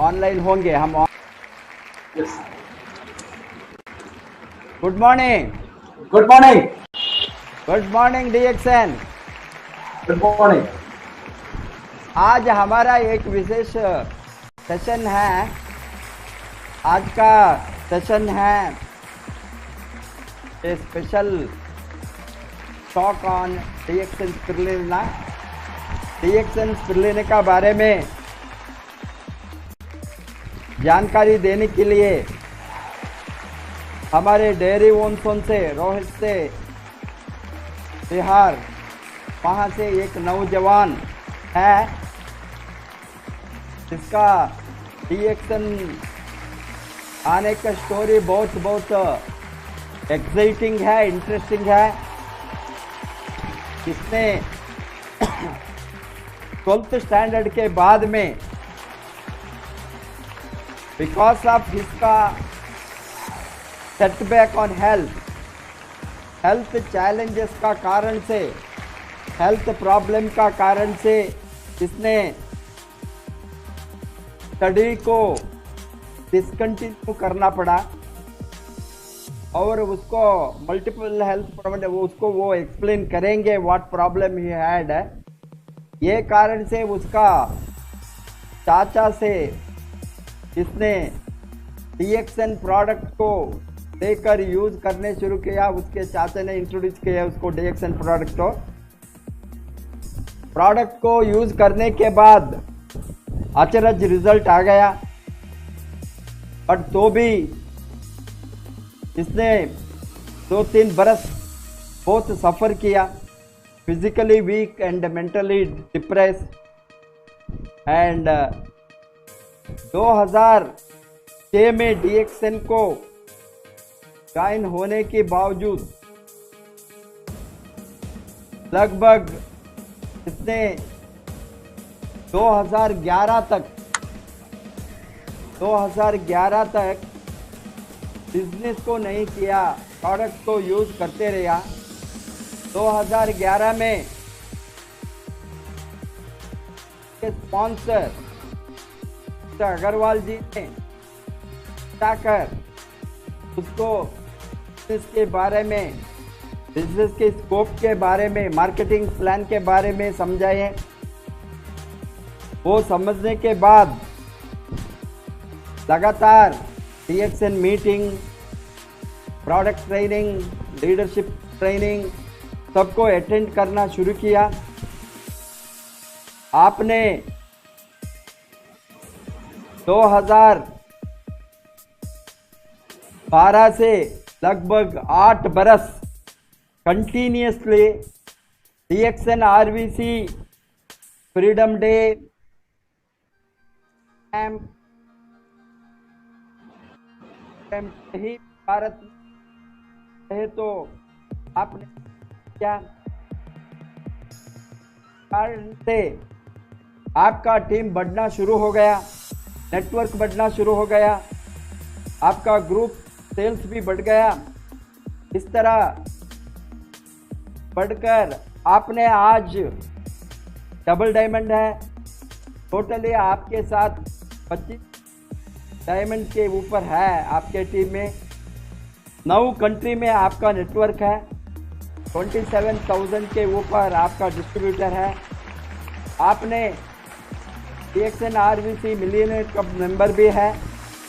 Online होंगे हम। Good morning. Good morning. Good morning DXN. Good morning. आज हमारा एक विशेष सेशन है। आज का सेशन है a special talk on DXN spirulina. DXN spirulina का बारे में जानकारी देने के लिए हमारे डेयरी ओनसोन से रोहित से बिहार, वहाँ से एक नौजवान है जिसका डीएक्सएन आने का स्टोरी बहुत एक्साइटिंग है, इंटरेस्टिंग है। इसने 12th स्टैंडर्ड के बाद में बिकॉज ऑफ इसका सेटबैक ऑन हेल्थ चैलेंजेस का कारण से, हेल्थ प्रॉब्लम का कारण से इसने स्टडी को डिसकंटिन्यू करना पड़ा और उसको मल्टीपल हेल्थ प्रॉब्लम, उसको वो एक्सप्लेन करेंगे व्हाट प्रॉब्लम ही हैड। ये कारण से उसका चाचा से इसने डीएक्सएन प्रोडक्ट को लेकर यूज करने शुरू किया। उसके चाचा ने इंट्रोड्यूस किया उसको डीएक्सएन प्रोडक्ट को यूज करने के बाद अचरज रिजल्ट आ गया। बट तो भी इसने 2-3 बरस बहुत सफ़र किया, physically weak and mentally depress. And 2006 में डीएक्सएन को ज्वाइन होने के बावजूद लगभग इसने 2011 तक बिजनेस को नहीं किया, प्रोडक्ट को यूज करते रहा। 2011 में स्पॉन्सर अग्रवाल जी ने जाकर उसको बिजनेस के बारे में, बिजनेस के स्कोप के बारे में, मार्केटिंग प्लान के बारे में समझाए। वो समझने के बाद लगातार DXN meeting, product training, leadership training सबको अटेंड करना शुरू किया। आपने 2012 से लगभग 8 बरस continuously DXN RVC freedom day ही भारत है, तो आपने क्या कारण से आपका टीम बढ़ना शुरू हो गया, नेटवर्क बढ़ना शुरू हो गया, आपका ग्रुप सेल्स भी बढ़ गया। इस तरह बढ़कर आपने आज डबल डायमंड है। टोटली आपके साथ 25 डायमंड के ऊपर है आपके टीम में। 9 कंट्री में आपका नेटवर्क है। 27,000 के ऊपर आपका डिस्ट्रीब्यूटर है। आपने डीएक्सएन आरवीसी मिलियनियर का मेंबर भी है।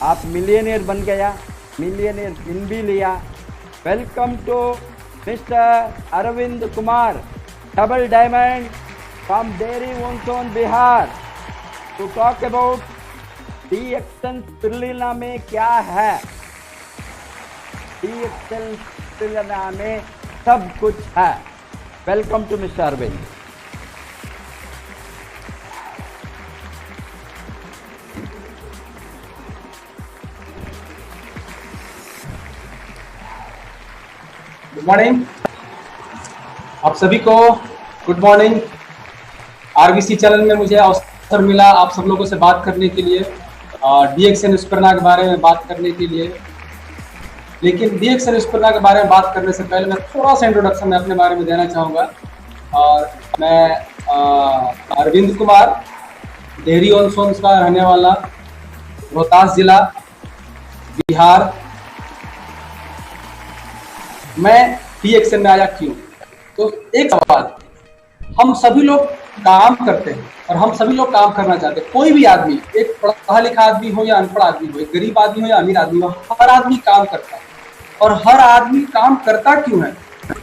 आप मिलियनियर बन गया, मिलियनियर पिन भी लिया। Welcome to mister Arvind Kumar, double diamond from Dehri on Sone Bihar, to talk about DXN spirulina में क्या है। डीएक्सएन स्पिरुलिना में सब कुछ है। Welcome to mister Arvind. Good morning आप सभी को। Good morning. आरवीसी चैनल में मुझे अवसर मिला आप सब लोगों से बात करने के लिए, डीएक्सएन स्पिरुलिना के बारे में बात करने के लिए। लेकिन डीएक्सएन स्पिरुलिना के बारे में बात करने से पहले मैं थोड़ा सा इंट्रोडक्शन मैं अपने बारे में देना चाहूँगा। और मैं अरविंद कुमार, डेयरी ओनसोन का रहने वाला, रोहतास जिला, बिहार। मैं DXN में आया क्यों? तो एक सवाल, हम सभी लोग काम करते हैं और हम सभी लोग काम करना चाहते हैं। कोई भी आदमी, एक पढ़ा लिखा आदमी हो या अनपढ़ आदमी हो, एक गरीब आदमी हो या अमीर आदमी हो, हर आदमी काम करता है। और हर आदमी काम करता क्यों है?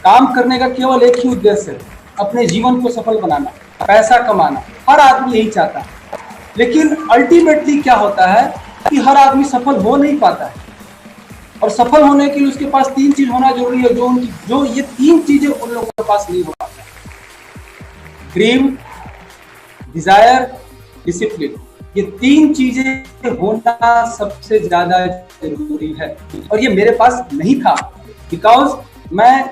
काम करने का केवल एक ही उद्देश्य है, अपने जीवन को सफल बनाना, पैसा कमाना। हर आदमी यही चाहता है। लेकिन अल्टीमेटली क्या होता है कि हर आदमी सफल हो नहीं पाता है। और सफल होने के लिए उसके पास 3 चीज होना जरूरी है, जो ये 3 चीजें उन लोगों के पास नहीं हो पाता। Dream, desire, discipline. ये 3 चीजें होना सबसे ज्यादा जरूरी है और ये मेरे पास नहीं था। बिकॉज मैं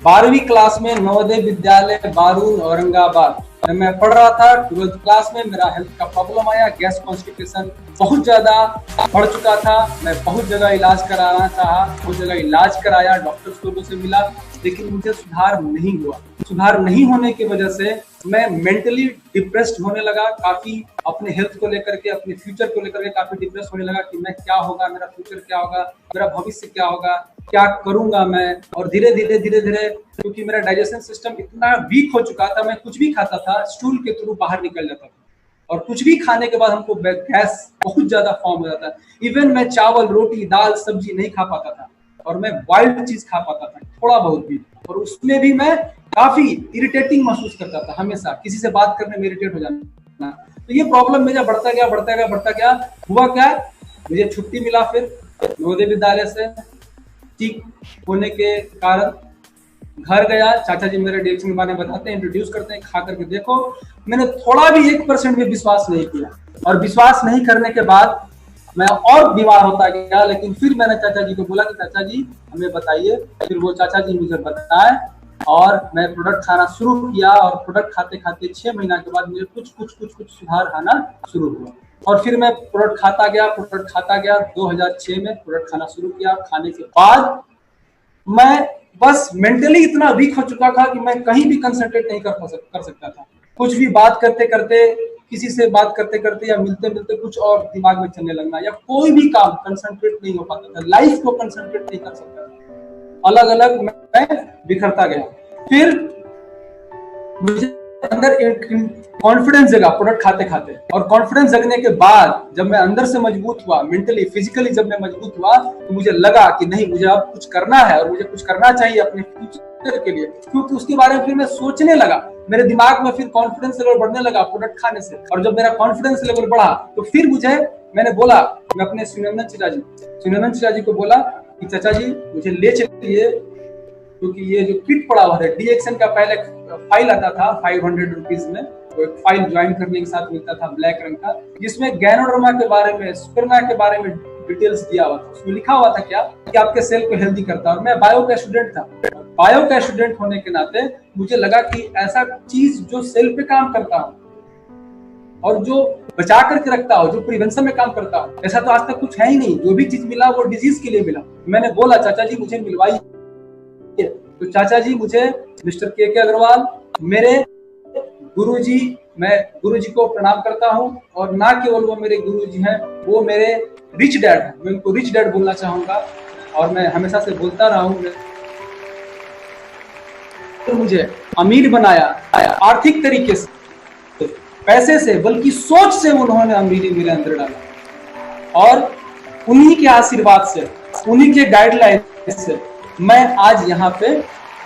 12वीं क्लास में नवोदय विद्यालय बारून औरंगाबाद मैं पढ़ रहा था। 12th क्लास में मेरा हेल्थ का प्रॉब्लम आया, गैस कॉन्स्टिपेशन बहुत ज्यादा बढ़ चुका था। मैं बहुत जगह इलाज कराना चाहा, बहुत जगह इलाज कराया, डॉक्टर्स लोगों से मिला, लेकिन मुझे सुधार नहीं हुआ। सुधार नहीं होने की वजह से मैं मेंटली डिप्रेस्ड होने लगा। काफी अपने हेल्थ को लेकर के, अपने फ्यूचर को लेकर के काफी डिप्रेस होने लगा कि मैं क्या होगा, मेरा फ्यूचर क्या होगा, मेरा भविष्य क्या होगा, क्या करूंगा मैं। और धीरे धीरे क्योंकि मेरा डाइजेशन सिस्टम इतना वीक हो चुका था, मैं कुछ भी खाता था स्टूल के थ्रू बाहर निकल जाता था और कुछ भी खाने के बाद हमको गैस बहुत ज्यादा फॉर्म हो जाता है। इवन मैं चावल, रोटी, दाल, सब्जी नहीं खा पाता था और मैं वाइल्ड चीज खा पाता था थोड़ा बहुत भी, और उसमें भी मैं काफी इरिटेटिंग महसूस करता था। हमेशा किसी से बात करने में इरिटेट हो जाना। तो ये प्रॉब्लम मेरा बढ़ता गया। हुआ क्या, मुझे छुट्टी मिला फिर नवोदय विद्यालय से। ठीक होने के कारण घर गया, चाचा जी मेरे DXN के बारे में बताते हैं, इंट्रोड्यूस करते हैं, खा करके देखो। मैंने थोड़ा भी 1% भी विश्वास नहीं किया और विश्वास नहीं करने के बाद मैं और बीमार होता गया। लेकिन फिर मैंने चाचा जी को बोला कि चाचा जी हमें बताइए। फिर वो चाचा जी मुझे बताए और मैं प्रोडक्ट खाना शुरू किया और प्रोडक्ट खाते खाते 6 महीना के बाद मुझे कुछ सुधार आना शुरू हुआ। और फिर मैं प्रोडक्ट खाता गया। 2006 में प्रोडक्ट खाना शुरू किया। खाने के बाद मैं बस मेंटली इतना वीक हो चुका था कि मैं कहीं भी कंसंट्रेट नहीं कर सकता था। कुछ भी बात करते करते, किसी से बात करते करते या मिलते मिलते कुछ और दिमाग में चलने लगना, या कोई भी काम कंसंट्रेट नहीं हो पाता था, लाइफ को कंसंट्रेट नहीं कर सकता था। अलग अलग मैं बिखरता गया। फिर मुझे अंदर एक कॉन्फिडेंस जगा प्रोडक्ट खाते खाते, और कॉन्फिडेंस जगने के बाद जब मैं अंदर से मजबूत हुआ, मेंटली फिजिकली जब मैं मजबूत हुआ, तो मुझे लगा कि नहीं, मुझे अब कुछ करना है और मुझे कुछ करना चाहिए अपने फ्यूचर के लिए। क्योंकि उसके बारे में फिर मैं सोचने लगा, मेरे दिमाग में फिर कॉन्फिडेंस लेवल बढ़ने लगा प्रोडक्ट खाने से। और जब मेरा कॉन्फिडेंस लेवल बढ़ा तो फिर मैंने बोला, मैं अपने सुनंदन चिरा जी को बोला कि चाचा जी मुझे ले चलिए, क्योंकि ये जो किट पड़ा हुआ है DXN का पहले फाइल आता था 500 रुपीज में, वो एक फाइल ज्वाइन करने के साथ मिलता था ब्लैक रंग का, जिसमें गैनोडर्मा के बारे में, सुपरना के बारे में डिटेल्स दिया हुआ था। उसमें लिखा हुआ था क्या कि आपके सेल को हेल्दी करता है। और मैं बायो का स्टूडेंट था, बायो का स्टूडेंट होने के नाते मुझे लगा कि ऐसा चीज जो सेल पे काम करता हो और जो बचा करके रखता हो, जो प्रिवेंशन में काम करता हो, ऐसा तो आज तक कुछ है ही नहीं। जो भी चीज मिला वो डिजीज के लिए मिला। मैंने बोला चाचा जी मुझे मिलवाइए। तो चाचा जी मुझे मिस्टर के अग्रवाल, मेरे गुरुजी, मैं गुरुजी को प्रणाम करता हूं, और ना केवल वो मेरे गुरुजी हैं, वो मेरे रिच डैड हैं। मैं उनको रिच डैड बोलना चाहूंगा और मैं हमेशा से बोलता रहा हूं। तो मुझे अमीर बनाया आर्थिक तरीके से, पैसे से, बल्कि सोच से उन्होंने अमीरी मेरे अंदर डाला। और उन्हीं के आशीर्वाद से, उन्हीं के गाइडलाइन से मैं आज यहाँ पे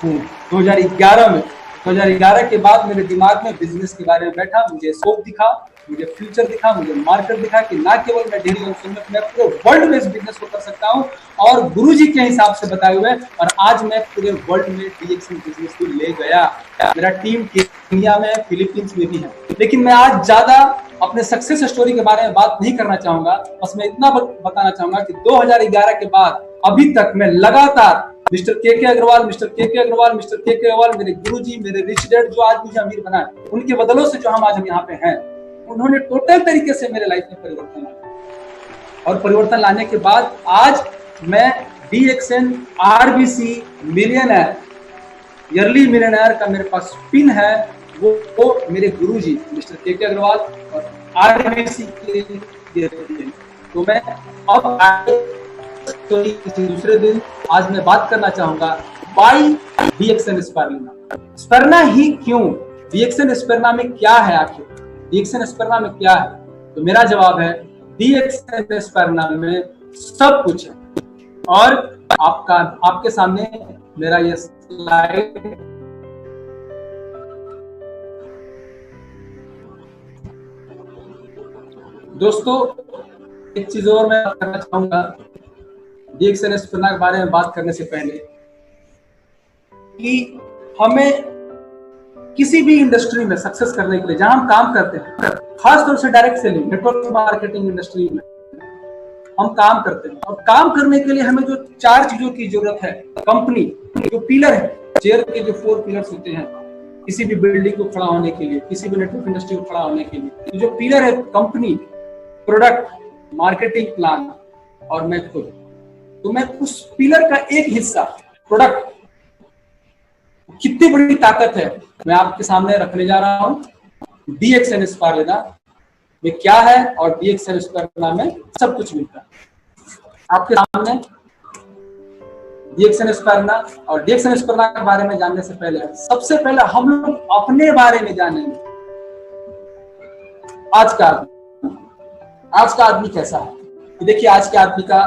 हूँ। 2011 के बाद मेरे दिमाग में बिजनेस के बारे में बैठा, मुझे स्कोप दिखा, मुझे फ्यूचर दिखा, मुझे मार्केट दिखा कि ना केवल मैं डेली में, मैं पूरे वर्ल्ड में इस बिजनेस को कर सकता हूँ और गुरुजी के हिसाब से बताए हुए। और आज मैं पूरे वर्ल्ड में DXN बिजनेस को ले गया। मेरा टीम केन्या में, फिलीपींस में भी है। लेकिन मैं आज ज्यादा अपने सक्सेस स्टोरी के बारे में बात नहीं करना चाहूंगा। बस मैं इतना बताना चाहूंगा कि 2011 के बाद अभी तक मैं लगातार मिस्टर के अग्रवाल मेरे गुरुजी, मेरे रिच डैड जो आज मुझे अमीर बनाए, उनके बदलों से जो हम आज यहाँ पे हैं, उन्होंने टोटल तरीके से मेरे लाइफ में परिवर्तन लाया। और परिवर्तन लाने के बाद आज मैं DXN RBC millionaire, yearly millionaire का मेरे पास पिन है। वो मेरे गुरुजी मिस्टर के अग्रवाल और RBC के तो मैं अब किसी दूसरे दिन आज मैं बात करना चाहूंगा वाई डीएक्सन स्पिरुलिना। स्पिरुलिना ही क्यों, डीएक्सन स्पिरुलिना में क्या है, आखिर डीएक्सन स्पिरुलिना में क्या है? तो मेरा जवाब है डीएक्सन स्पिरुलिना में सब कुछ है। और आपके सामने मेरा ये स्लाइड दोस्तों, एक चीज और मैं करना चाहूंगा डीएक्सन स्पिरुलिना के बारे में बात करने से पहले, कि हमें किसी भी इंडस्ट्री में सक्सेस करने के लिए जहां हम काम करते हैं, खासतौर से direct selling, network marketing industry में हम काम करते हैं, और काम करने के लिए हमें जो 4 चीजों की जरूरत है, कंपनी जो पिलर है, चेयर के जो 4 पिलर्स होते हैं किसी भी बिल्डिंग को खड़ा होने के लिए, किसी भी नेटवर्क इंडस्ट्री को खड़ा होने के लिए, तो जो पिलर है कंपनी, प्रोडक्ट, मार्केटिंग प्लान और मैं खुद, तो मैं उस पिलर का एक हिस्सा प्रोडक्ट, कितनी बड़ी ताकत है मैं आपके सामने रखने जा रहा हूं। डीएक्सन स्पिरुलिना में क्या है और डीएक्सन स्पिरुलिना में सब कुछ मिलता है आपके सामने। डीएक्सन स्पिरुलिना और डीएक्सन स्पिरुलिना के बारे में जानने से पहले सबसे पहले हम लोग अपने बारे में जानेंगे। आज का आदमी कैसा है। देखिए आज के आदमी का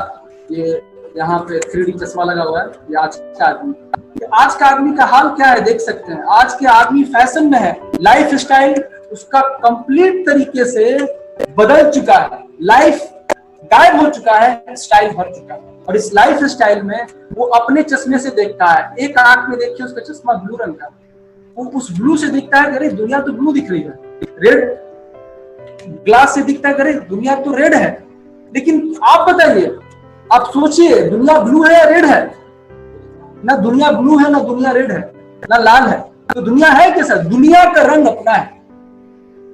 ये यहाँ पे 3D चश्मा लगा हुआ है, ये आज का आदमी, आज का आदमी का हाल क्या है देख सकते हैं। आज के आदमी फैशन में है, लाइफ स्टाइल उसका कंप्लीट तरीके से बदल चुका है, लाइफ गायब हो चुका है, स्टाइल भर चुका है। और इस लाइफ स्टाइल में वो अपने चश्मे से देखता है, एक आंख में देखिए उसका चश्मा ब्लू रंग का, वो उस ब्लू से दिखता है, अरे दुनिया तो ब्लू दिख रही है, रेड ग्लास से दिखता है, अरे दुनिया तो रेड है। लेकिन आप बताइए, आप सोचिए, दुनिया ब्लू है या रेड है? ना दुनिया ब्लू है, ना दुनिया रेड है, ना लाल है, तो दुनिया है कैसा? दुनिया का रंग अपना है,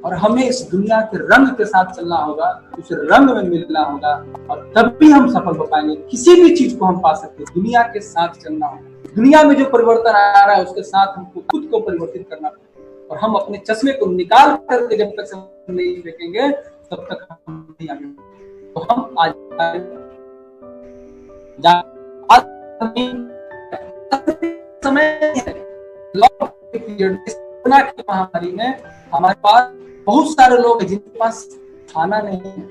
और हमें इस दुनिया के रंग के साथ चलना होगा, उस रंग में मिलना होगा, और तब भी हम सफल हो पाएंगे। किसी भी चीज को हम पा सकते हैं, दुनिया के साथ चलना होगा। दुनिया में जो परिवर्तन आ रहा है उसके साथ हमको खुद को परिवर्तित करना होगा, और हम अपने चश्मे को निकाल करके जब तक नहीं देखेंगे तब तक हम नहीं आगे। तो हम आज समय महामारी में हमारे पास बहुत सारे लोग हैं जिनके पास खाना नहीं है,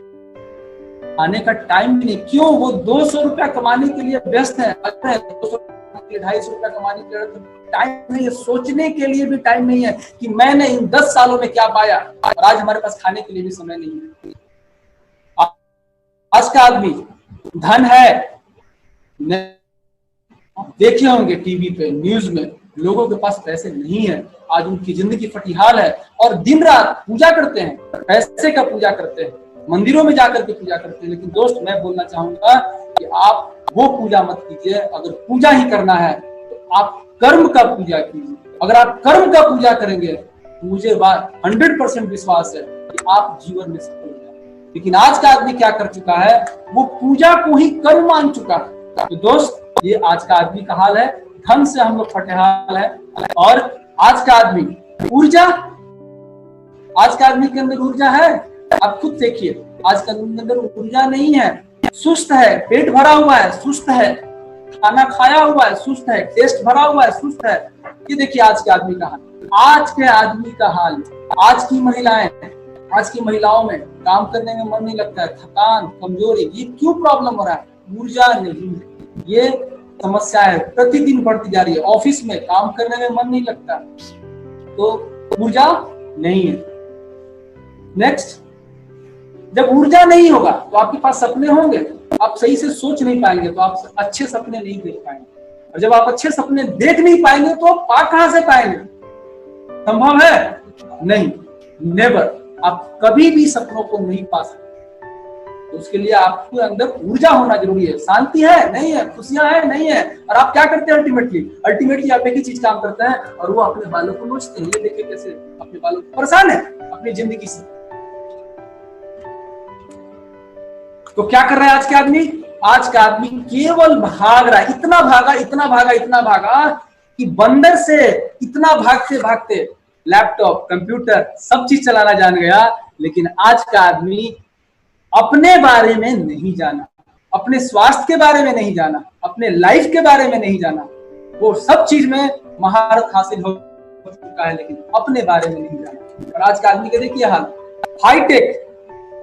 खाने का टाइम भी नहीं। क्यों? वो 200 रुपया कमाने के लिए व्यस्त है, 250 रुपया कमाने के लिए टाइम नहीं है, सोचने के लिए भी टाइम नहीं है कि मैंने इन 10 सालों में क्या पाया, और आज हमारे पास खाने के लिए भी समय नहीं है। आज का आदमी धन है, देखे होंगे टीवी पे, न्यूज में, लोगों के पास पैसे नहीं है, आज उनकी जिंदगी फटीहाल है, और दिन रात पूजा करते हैं, पैसे का पूजा करते हैं, मंदिरों में जाकर के पूजा करते हैं। लेकिन दोस्त मैं बोलना चाहूंगा कि आप वो पूजा मत कीजिए। अगर पूजा ही करना है तो आप कर्म का पूजा कीजिए। अगर आप कर्म का पूजा करेंगे तो मुझे 100% विश्वास है कि आप जीवन में सफल हो जाएंगे। लेकिन आज का आदमी क्या कर चुका है, वो पूजा को ही कर्म मान चुका है। तो दोस्त ये आज का आदमी का हाल है, धन से हम लोग फटेहाल है। और आज का आदमी ऊर्जा, आज का आदमी के अंदर ऊर्जा है, आप खुद देखिए, आज के अंदर ऊर्जा नहीं है, सुस्त है, पेट भरा हुआ है, सुस्त है, खाना खाया हुआ है, सुस्त है, टेस्ट भरा हुआ है, सुस्त है। ये देखिए आज के आदमी का हाल, आज के आदमी का हाल। आज की महिलाएं, आज की महिलाओं में काम करने में मन नहीं लगता है, थकान, कमजोरी, ये क्यों प्रॉब्लम हो रहा है? ऊर्जा नहीं है, ये समस्या है, प्रतिदिन बढ़ती जा रही है। ऑफिस में काम करने में मन नहीं लगता, तो ऊर्जा नहीं है। नेक्स्ट, जब ऊर्जा नहीं होगा तो आपके पास सपने होंगे, आप सही से सोच नहीं पाएंगे, तो आप अच्छे सपने नहीं देख पाएंगे, और जब आप अच्छे सपने देख नहीं पाएंगे तो आप पा कहां से पाएंगे? संभव है? नहीं, नेवर। आप कभी भी सपनों को नहीं पा सकते। तो उसके लिए आपके अंदर ऊर्जा होना जरूरी है। शांति है? नहीं है। खुशियां है? नहीं है। और आप क्या करते हैं? अल्टीमेटली आप एक ही चीज काम करते हैं, और वो अपने बालों को नोचते हैं। ये देखिए कैसे अपने बालों को परेशान है अपनी जिंदगी से। तो क्या कर रहा है आज का आदमी? आज का आदमी केवल भाग रहा है, इतना भागा, इतना भागा, इतना भागा कि बंदर से इतना भागते भागते लैपटॉप, कंप्यूटर, सब चीज चलाना जान गया। लेकिन आज का आदमी अपने बारे में नहीं जाना, अपने स्वास्थ्य के बारे में नहीं जाना, अपने लाइफ के बारे में नहीं जाना। वो सब चीज में महारत हासिल हो चुका है, लेकिन अपने बारे में नहीं जाना। और आज का आदमी के देखिए हाल, हाईटेक,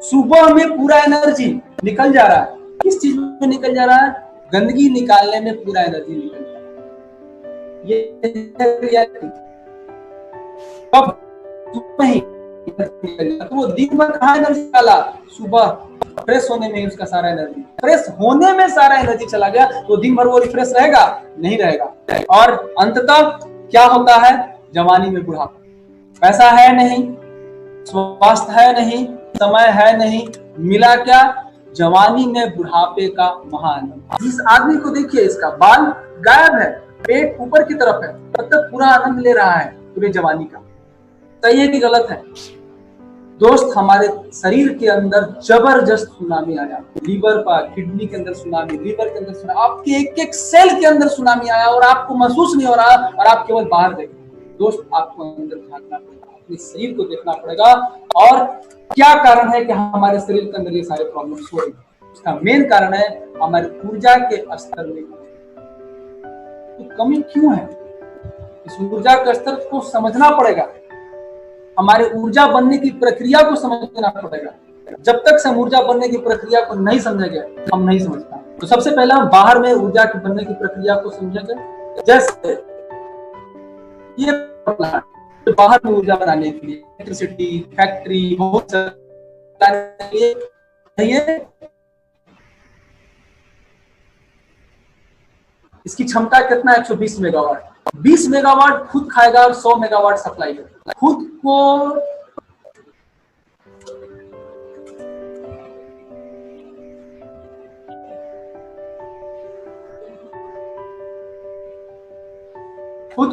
सुबह में पूरा एनर्जी निकल जा रहा है। किस चीज में निकल जा रहा है? गंदगी निकालने में पूरा एनर्जी निकल जा रहा है। ये रियलिटी। कब? सुबह ही तो वो दिन भर कहाँ एनर्जी निकाला? सुबह फ्रेश होने में उसका सारा एनर्जी, फ्रेश होने में सारा एनर्जी चला गया, तो दिन भर वो रिफ्रेश रहेगा? नहीं रहेगा। और अंततः क्या होता है? जवानी में बुढ़ापा। पैसा है नहीं, स्वास्थ्य है नहीं, समय है नहीं, मिला क्या? जवानी में बुढ़ापे का महाआनंद। जिस आदमी को देखिए, इसका बाल गायब है, पेट ऊपर की तरफ है, तब तक पूरा आनंद ले रहा है पूरे जवानी का। सही है कि गलत है? दोस्त, हमारे शरीर के अंदर जबरदस्त सुनामी आया। लीवर पर, किडनी के अंदर सुनामी, लीवर के अंदर सुनामी, आपके एक एक सेल के अंदर सुनामी आया और आपको महसूस नहीं हो रहा, और आप केवल बाहर देख रहे हैं। दोस्त, आपको अंदर झांकना पड़ेगा, अपने शरीर को देखना पड़ेगा, और क्या कारण है कि हमारे शरीर के अंदर ये सारे प्रॉब्लम्स हो रही है। उसका मेन कारण है हमारी ऊर्जा के स्तर में तो कमी क्यों है। इस ऊर्जा के स्तर को समझना पड़ेगा, हमारे ऊर्जा बनने की प्रक्रिया को समझना पड़ेगा। जब तक हम ऊर्जा बनने की प्रक्रिया को नहीं समझेंगे, हम नहीं समझ पाएंगे। तो सबसे पहले हम बाहर में ऊर्जा की बनने की प्रक्रिया को समझेंगे। जैसे ये बाहर में ऊर्जा बनाने के लिए इलेक्ट्रिसिटी, फैक्ट्री, बहुत चाहिए। इसकी क्षमता कितना? 120 मेगावाट। 20 मेगावाट खुद खाएगा और 100 मेगावाट सप्लाई करेगा। खुद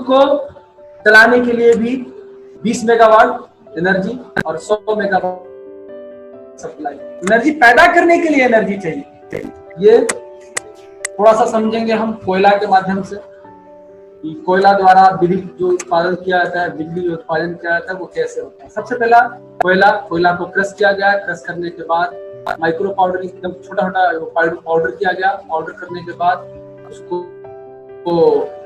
को चलाने के लिए भी 20 मेगावाट एनर्जी और 100 मेगावाट सप्लाई। एनर्जी पैदा करने के लिए एनर्जी चाहिए। ये थोड़ा सा समझेंगे हम कोयला के माध्यम से। कोयला द्वारा विद्युत जो उत्पादन किया जाता है, बिजली जो उत्पादन किया जाता है, वो कैसे होता है। सबसे पहला कोयला को क्रश किया गया। क्रश करने के बाद माइक्रो पाउडर, एकदम छोटा छोटा पाउडर किया गया। पाउडर करने के बाद उसको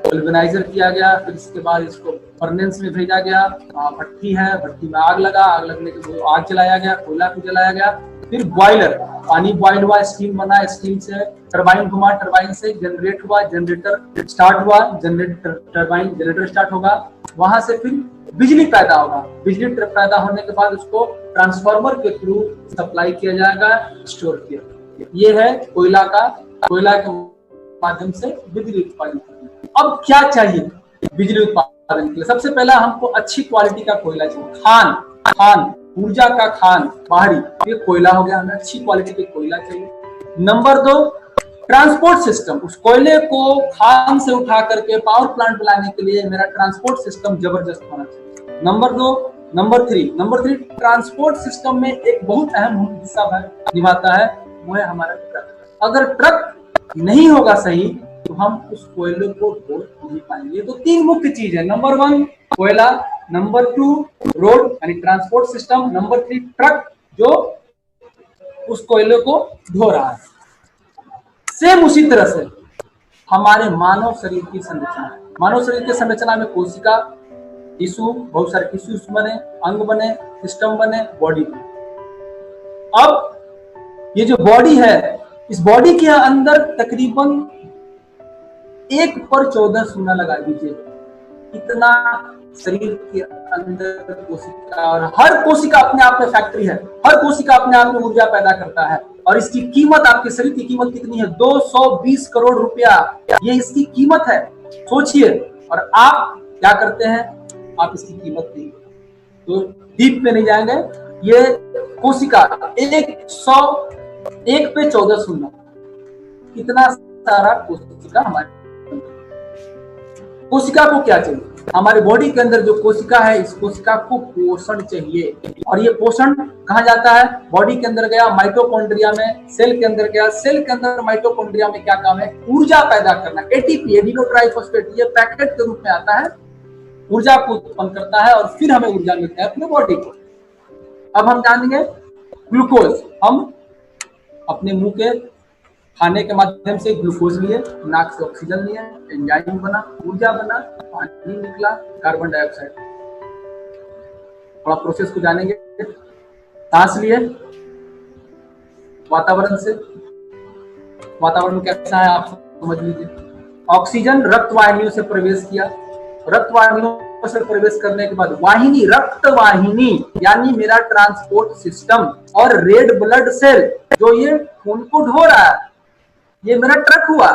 वल्कनाइजर किया गया। फिर इसके बाद इसको फर्नेस में भेजा गया। भट्टी है, भट्टी में आग लगा। आग लगने के बाद आग जलाया गया, कोयला को जलाया गया। फिर बॉयलर, पानी बॉयल हुआ, स्टीम बना, स्टीम से टरबाइन घुमा, टरबाइन से जनरेट हुआ, जनरेटर स्टार्ट हुआ, जनरेटर स्टार्ट होगा। वहां से फिर बिजली पैदा होगा। बिजली पैदा होने के बाद उसको ट्रांसफार्मर के थ्रू सप्लाई किया जाएगा, स्टोर किया। ये है कोयला के माध्यम से बिजली उत्पादन। अब क्या चाहिए बिजली उत्पादन के लिए? सबसे पहला हमको अच्छी क्वालिटी का कोयला चाहिए। खान, ऊर्जा का खान, बाहरी, ये कोयला हो गया। हमें अच्छी क्वालिटी का कोयला चाहिए। Number 2, transport system. उस कोयले को खान से उठा करके पावर प्लांट में लाने के लिए मेरा ट्रांसपोर्ट सिस्टम जबरदस्त होना चाहिए। नंबर 3 ट्रांसपोर्ट सिस्टम में एक बहुत अहम हिस्सा निभाता है, वो है हमारा ट्रक। अगर ट्रक नहीं होगा सही तो हम उस कोयले को ढो नहीं पाएंगे। तो 3 मुख्य चीज है। नंबर 1 कोयला, नंबर 2 रोड यानी ट्रांसपोर्ट सिस्टम, नंबर 3 ट्रक जो उस कोयले को ढो रहा है। सेम उसी तरह से हमारे मानव शरीर की संरचना है। मानव शरीर की संरचना में कोशिका, टिश्यू, बहुत सारे टिश्यूज बने, अंग बने, सिस्टम बने, बॉडी बने। अब ये जो बॉडी है, इस बॉडी के अंदर तकरीबन 1/14 शून्य लगा दीजिए, इतना शरीर के अंदर कोशिका, और हर कोशिका अपने आप में फैक्ट्री है। हर कोशिका अपने आप में ऊर्जा पैदा करता है। और इसकी कीमत, आपके शरीर की कीमत कितनी है? 220 करोड़ रुपया, ये इसकी कीमत है। सोचिए। और आप क्या करते हैं? आप इसकी कीमत नहीं, तो डीप में नहीं जाएंगे। ये कोशिका 1/14 शून्य, कितना सारा कोशिका हमारे। कोशिका को क्या चाहिए? हमारे बॉडी के अंदर जो कोशिका है, इस कोशिका को पोषण चाहिए। और ये पोषण कहाँ जाता है? बॉडी के अंदर गया, माइटोकॉन्ड्रिया में, सेल के अंदर गया। सेल के अंदर माइटोकॉन्ड्रिया में क्या काम है? ऊर्जा पैदा करना। एटीपी, एडिनो ट्राइफॉस्फेट, ये पैकेट के रूप में आता है, ऊर्जा को उत्पन्न करता है, और फिर हमें ऊर्जा मिलता है अपने बॉडी को। अब हम जानेंगे ग्लूकोज। हम अपने मुंह के खाने के माध्यम से ग्लूकोज लिए, नाक से ऑक्सीजन लिए, एंजाइम बना, ऊर्जा बना, पानी निकला, कार्बन डाइऑक्साइड। थोड़ा प्रोसेस को जानेंगे। सांस लिए वातावरण से, वातावरण कैसा है आप समझ लीजिए। ऑक्सीजन रक्त वाहिनियों से प्रवेश किया, रक्त वाहिनियों से प्रवेश करने के बाद वाहिनी, रक्त वाहिनी यानी मेरा ट्रांसपोर्ट सिस्टम, और रेड ब्लड सेल जो ये खून को ढो रहा है, ये मेरा ट्रक हुआ,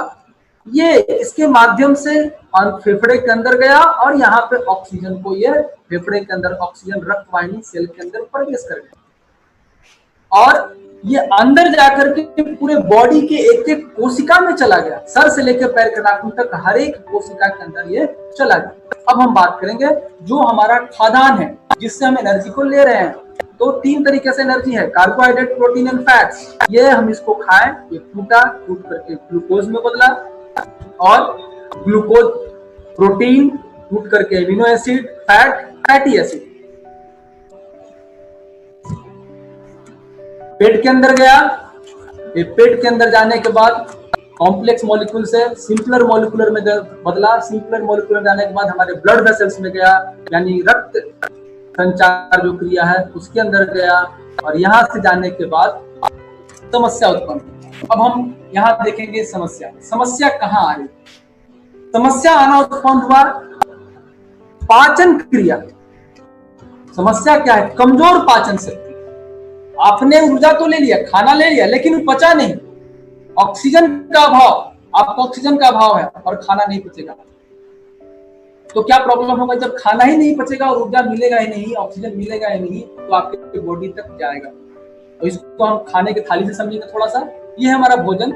ये इसके माध्यम से फेफड़े के अंदर गया और यहाँ पे ऑक्सीजन को ये फेफड़े के अंदर ऑक्सीजन रक्त वाहिनी सेल के अंदर प्रवेश कर गया और ये अंदर जाकर के पूरे बॉडी के एक एक कोशिका में चला गया। सर से लेकर पैर के नाखून तक हर एक कोशिका के अंदर ये चला गया। अब हम बात करेंगे जो हमारा खाद्यान्न है जिससे हम एनर्जी को ले रहे हैं, तो 3 तरीके से एनर्जी है, कार्बोहाइड्रेट, प्रोटीन एंड फैट्स। ये हम इसको खाएं, ये टूट करके ग्लूकोज में बदला, और ग्लूकोज प्रोटीन टूट करके एमिनो एसिड, फैटी एसिड पेट के अंदर गया। ये पेट के अंदर जाने के बाद कॉम्प्लेक्स मॉलिक्यूल से सिंपलर मॉलिक्यूलर में बदला, सिंपलर मॉलिक्यूलर जाने के बाद हमारे ब्लड वेसल्स में गया, यानी रक्त संचार जो क्रिया है उसके अंदर गया, और यहां से जाने के बाद समस्या उत्पन्न। अब हम यहां देखेंगे समस्या कहां आई। समस्या आना उत्पन्न हुआ पाचन क्रिया। समस्या क्या है? कमजोर पाचन शक्ति। आपने ऊर्जा तो ले लिया, खाना ले लिया, लेकिन पचा नहीं। ऑक्सीजन का अभाव, आपको ऑक्सीजन का अभाव है और खाना नहीं पचेगा, तो क्या प्रॉब्लम होगा? जब खाना ही नहीं पचेगा और ऊर्जा मिलेगा ही नहीं, ऑक्सीजन मिलेगा ही नहीं, तो आपके बॉडी तक जाएगा। तो इसको हम खाने के थाली से समझेंगे थोड़ा सा। ये है हमारा भोजन।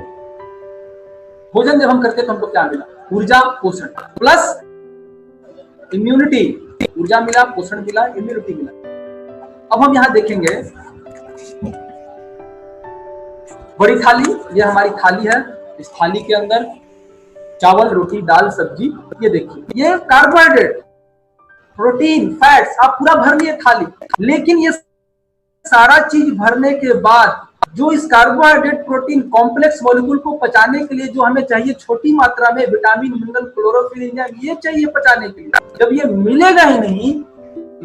भोजन जब हम करते हैं तो हमको क्या मिला? ऊर्जा, पोषण प्लस इम्यूनिटी। ऊर्जा मिला, पोषण मिला, इम्यूनिटी मिला। अब हम यहां देखेंगे बड़ी थाली, ये हमारी थाली है। इस थाली के अंदर चावल, रोटी, दाल, सब्जी, ये देखिए, ये कार्बोहाइड्रेट, प्रोटीन, फैट्स, आप पूरा भर लिए थाली। लेकिन ये सारा चीज भरने के बाद जो इस कार्बोहाइड्रेट, प्रोटीन, कॉम्प्लेक्स मॉलिक्यूल को पचाने के लिए जो हमें चाहिए छोटी मात्रा में विटामिन, मिनरल, क्लोरोफिल, एंजाइम, ये चाहिए पचाने के लिए, जब ये मिलेगा ही नहीं,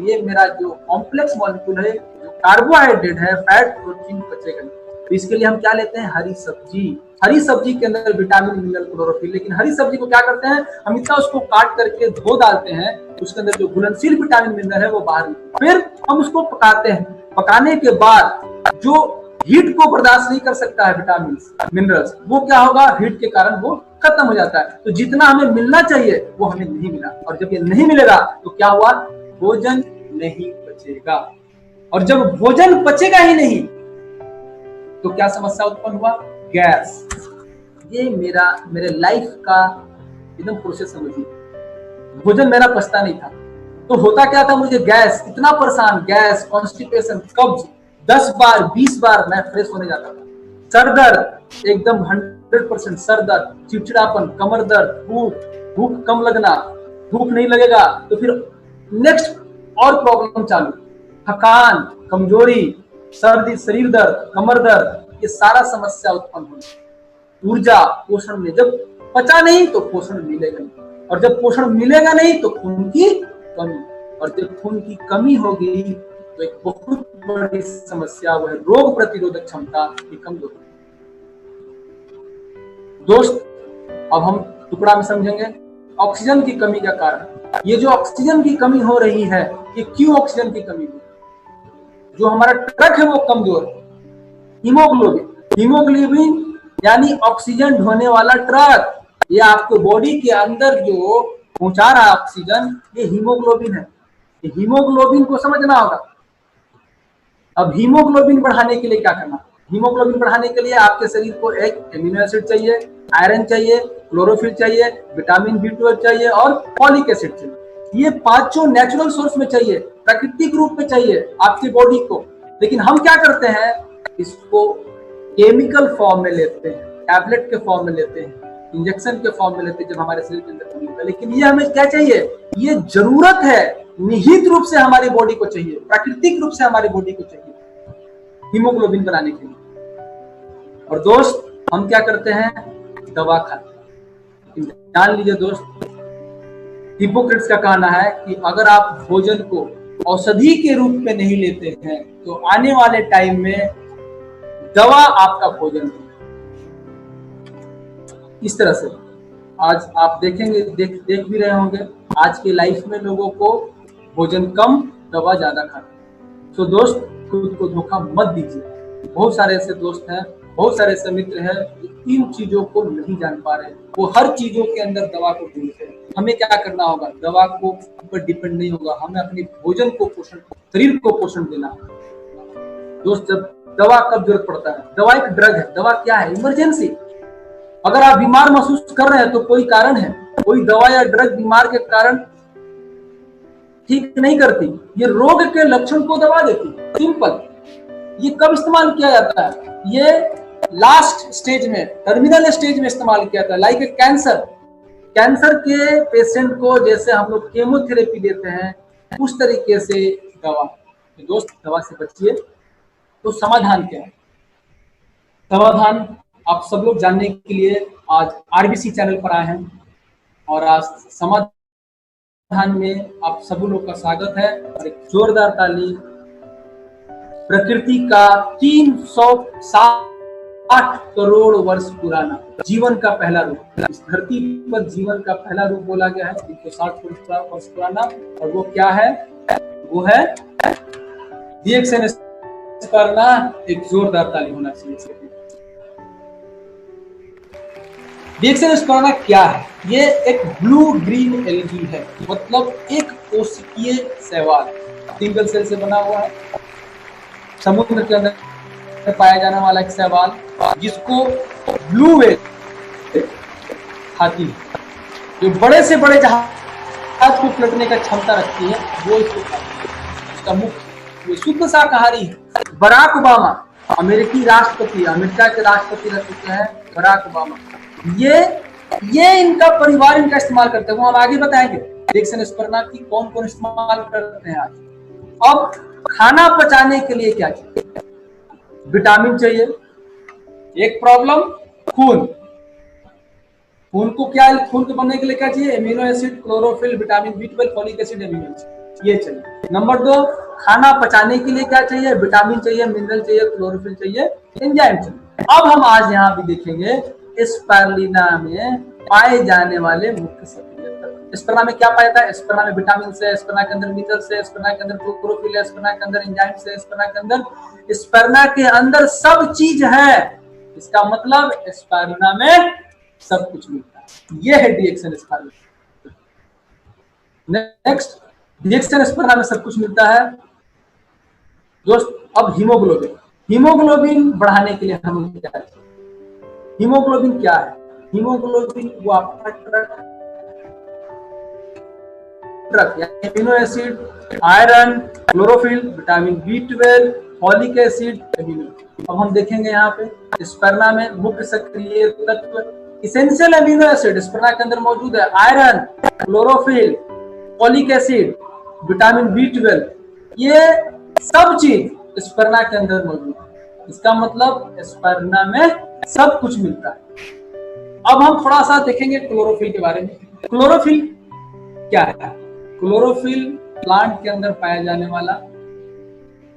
ये मेरा जो कॉम्प्लेक्स मॉलिक्यूल है, जो कार्बोहाइड्रेट है, फैट, प्रोटीन पचेगा नहीं। तो इसके लिए हम क्या लेते हैं? हरी सब्जी। हरी सब्जी के अंदर विटामिन, मिनरल, क्लोरोफिल। लेकिन हरी सब्जी को क्या करते हैं? हम इतना उसको काट करके धो डालते हैं, उसके अंदर जो घुलनशील विटामिन, मिनरल है वो बाहर निकलता है। फिर हम उसको पकाते हैं। पकाने के बाद जो हीट को बर्दाश्त नहीं कर सकता है विटामिन, मिनरल्स, वो क्या होगा? हीट के कारण वो खत्म हो जाता है। तो जितना हमें मिलना चाहिए वो हमें नहीं मिला, और जब ये नहीं मिलेगा तो क्या हुआ? भोजन नहीं पचेगा। और जब भोजन पचेगा ही नहीं तो क्या समस्या उत्पन्न हुआ? गैस। ये मेरे लाइफ का एकदम प्रोसेस समझिए। भोजन मेरा पचता नहीं था तो होता क्या था? मुझे गैस, इतना परेशान, गैस, कॉन्स्टिपेशन, कब्ज, 10 बार 20 बार मैं फ्रेश होने जाता था। सर दर्द, एकदम 100% सर दर्द, चिड़चिड़ापन, कमर दर्द, भूख कम लगना, भूख नहीं लगेगा तो फिर नेक्स्ट और प्रॉब्लम चालू, थकान, कमजोरी, सर्दी, शरीर दर्द, कमर दर्द, ये सारा समस्या उत्पन्न होगी। ऊर्जा, पोषण में जब पचा नहीं तो पोषण मिलेगा नहीं, और जब पोषण मिलेगा नहीं तो खून की कमी, और जब खून की कमी होगी तो एक बहुत बड़ी समस्या वह रोग प्रतिरोधक क्षमता की कमजोर होगी। दोस्त, अब हम टुकड़ा में समझेंगे ऑक्सीजन की कमी का कारण। ये जो ऑक्सीजन की कमी हो रही है, ये क्यों ऑक्सीजन की कमी हो? जो हमारा ट्रक है वो कमजोर है। हीमोग्लोबिन यानी ऑक्सीजन ढोने वाला ट्रक, ये आपको बॉडी के अंदर जो पहुंचा रहा है ऑक्सीजन, ये हीमोग्लोबिन है। ये हीमोग्लोबिन को समझना होगा। अब हीमोग्लोबिन बढ़ाने के लिए क्या करना? हीमोग्लोबिन बढ़ाने के लिए आपके शरीर को एक एमिनो एसिड चाहिए, आयरन चाहिए, क्लोरोफिल चाहिए, विटामिन B12 चाहिए और फॉलिक एसिड चाहिए। ये पांचों नेचुरल सोर्स में चाहिए, प्राकृतिक रूप में चाहिए आपकी बॉडी को। लेकिन हम क्या करते हैं? इसको केमिकल फॉर्म में लेते हैं, टैबलेट के फॉर्म में लेते हैं, इंजेक्शन के फॉर्म में लेते हैं जब हमारे शरीर के अंदर नहीं होता। लेकिन ये हमें क्या चाहिए? ये जरूरत है, निहित रूप से हमारी बॉडी को चाहिए, प्राकृतिक रूप से हमारी बॉडी को चाहिए हीमोग्लोबिन बनाने के लिए। और दोस्त हम क्या करते हैं, दवा खाते हैं। जान लीजिए दोस्त, हिपोक्रेट्स का कहना है कि अगर आप भोजन को औषधि के रूप में नहीं लेते हैं तो आने वाले टाइम में दवा आपका भोजन है। इस तरह से आज आप देखेंगे, देख भी रहे होंगे, आज के लाइफ में लोगों को भोजन कम, दवा ज्यादा खाते। तो दोस्त खुद को धोखा मत दीजिए। बहुत सारे ऐसे दोस्त हैं, बहुत सारे ऐसे मित्र हैं जो इन चीजों को नहीं जान पा रहे, वो हर चीजों के अंदर दवा को ढूंढते हैं। हमें क्या करना होगा, दवा को ऊपर डिपेंड नहीं होगा, हमें अपने भोजन को पोषण, शरीर को पोषण देना होगा। दोस्त जब दवा कब जरूरत पड़ता है, दवा एक ड्रग है। दवा क्या है, इमरजेंसी। अगर आप बीमार महसूस कर रहे हैं तो कोई कारण है, कोई दवा या ड्रग बीमार के कारण ठीक नहीं करती, ये रोग के लक्षण को दबा देती, सिंपल। ये कब इस्तेमाल किया जाता है, ये लास्ट स्टेज में, टर्मिनल स्टेज में इस्तेमाल किया जाता है। लाइक कैंसर, कैंसर के पेशेंट को जैसे हम लोग केमोथेरेपी देते हैं, उस तरीके से दवा। तो दोस्त दवा से बचिए। तो समाधान क्या है, समाधान आप सब लोग जानने के लिए आज आरबीसी चैनल पर आए हैं, और आज समाधान में आप सभी लोग का स्वागत है। और एक जोरदार ताली। प्रकृति का 360 करोड़ वर्ष पुराना जीवन का पहला रूप, इस धरती पर जीवन का पहला रूप बोला गया है 360 वर्ष पुराना। और वो क्या है, वो है डीएक्सन स्पर्ना। एक जोरदार ताली होना चाहिए। डीएक्सन स्पर्ना क्या है, ये एक ब्लू ग्रीन एल्गी है, मतलब एक कोशिकीय शैवाल, सिंगल सेल से बना हुआ है, समुद्र के अंदर पाया जाने वाला एक शैवाल, जिसको ब्लू व्हेल खाती है, जो बड़े से बड़े जहाज को पलटने का क्षमता रखती है, वो इसको खाती है। इसका मुख्य शुद्ध शाकाहारी है। बराक ओबामा अमेरिकी राष्ट्रपति, अमेरिका के राष्ट्रपति रह चुके हैं बराक ओबामा, ये इनका परिवार इनका इस्तेमाल करते हैं। वो हम आगे बताएंगे डीएक्सन स्पर्ना की कौन कौन इस्तेमाल करते हैं आज। अब खाना पचाने के लिए क्या चाहिए, विटामिन चाहिए। एक प्रॉब्लम, खून को क्या, खून को बनने के लिए क्या चाहिए, amino acid, chlorophyll, vitamin B12, folic acid, amino acid, ये चाहिए। नंबर 2, खाना पचाने के लिए क्या चाहिए, विटामिन चाहिए, मिनरल चाहिए, क्लोरोफिल चाहिए, एंजाइम चाहिए। अब हम आज यहाँ भी देखेंगे स्पारुलिना में पाए जाने वाले मुख्य सक्रिय तत्व। स्पर्ना में क्या पाया जाता है, स्पर्ना में विटामिन से, स्पर्ना के अंदर मिनरल से, स्पर्ना के अंदर क्लोरोफिल है, स्पर्ना के अंदर एंजाइम से, स्पर्ना के अंदर सब चीज है। इसका मतलब स्पारुलिना में सब कुछ मिलता है। ये है डीएक्सन स्पारुलिना। नेक्स्ट, डीएक्सन स्पर्ना में सब कुछ मिलता है दोस्त। अब हीमोग्लोबिन बढ़ाने के लिए हम क्या चाहिए, हीमोग्लोबिन क्या है, हीमोग्लोबिन वो आपका truck amino acid, iron, chlorophyll, vitamin B12, folic acid, amino. अब हम देखेंगे यहाँ पे स्पर्ना में मुख्य सक्रिय तत्व, इसेंशियल एमिनो एसिड स्पर्ना के अंदर मौजूद है, iron, chlorophyll, folic acid, vitamin B12, ये सब चीज स्पर्ना के अंदर मौजूद है। इसका मतलब स्पर्ना में सब कुछ मिलता है। अब हम थोड़ा सा देखेंगे क्लोरोफिल के बारे में। क्लोरोफिल क्या है, क्लोरोफिल प्लांट के अंदर पाया जाने वाला,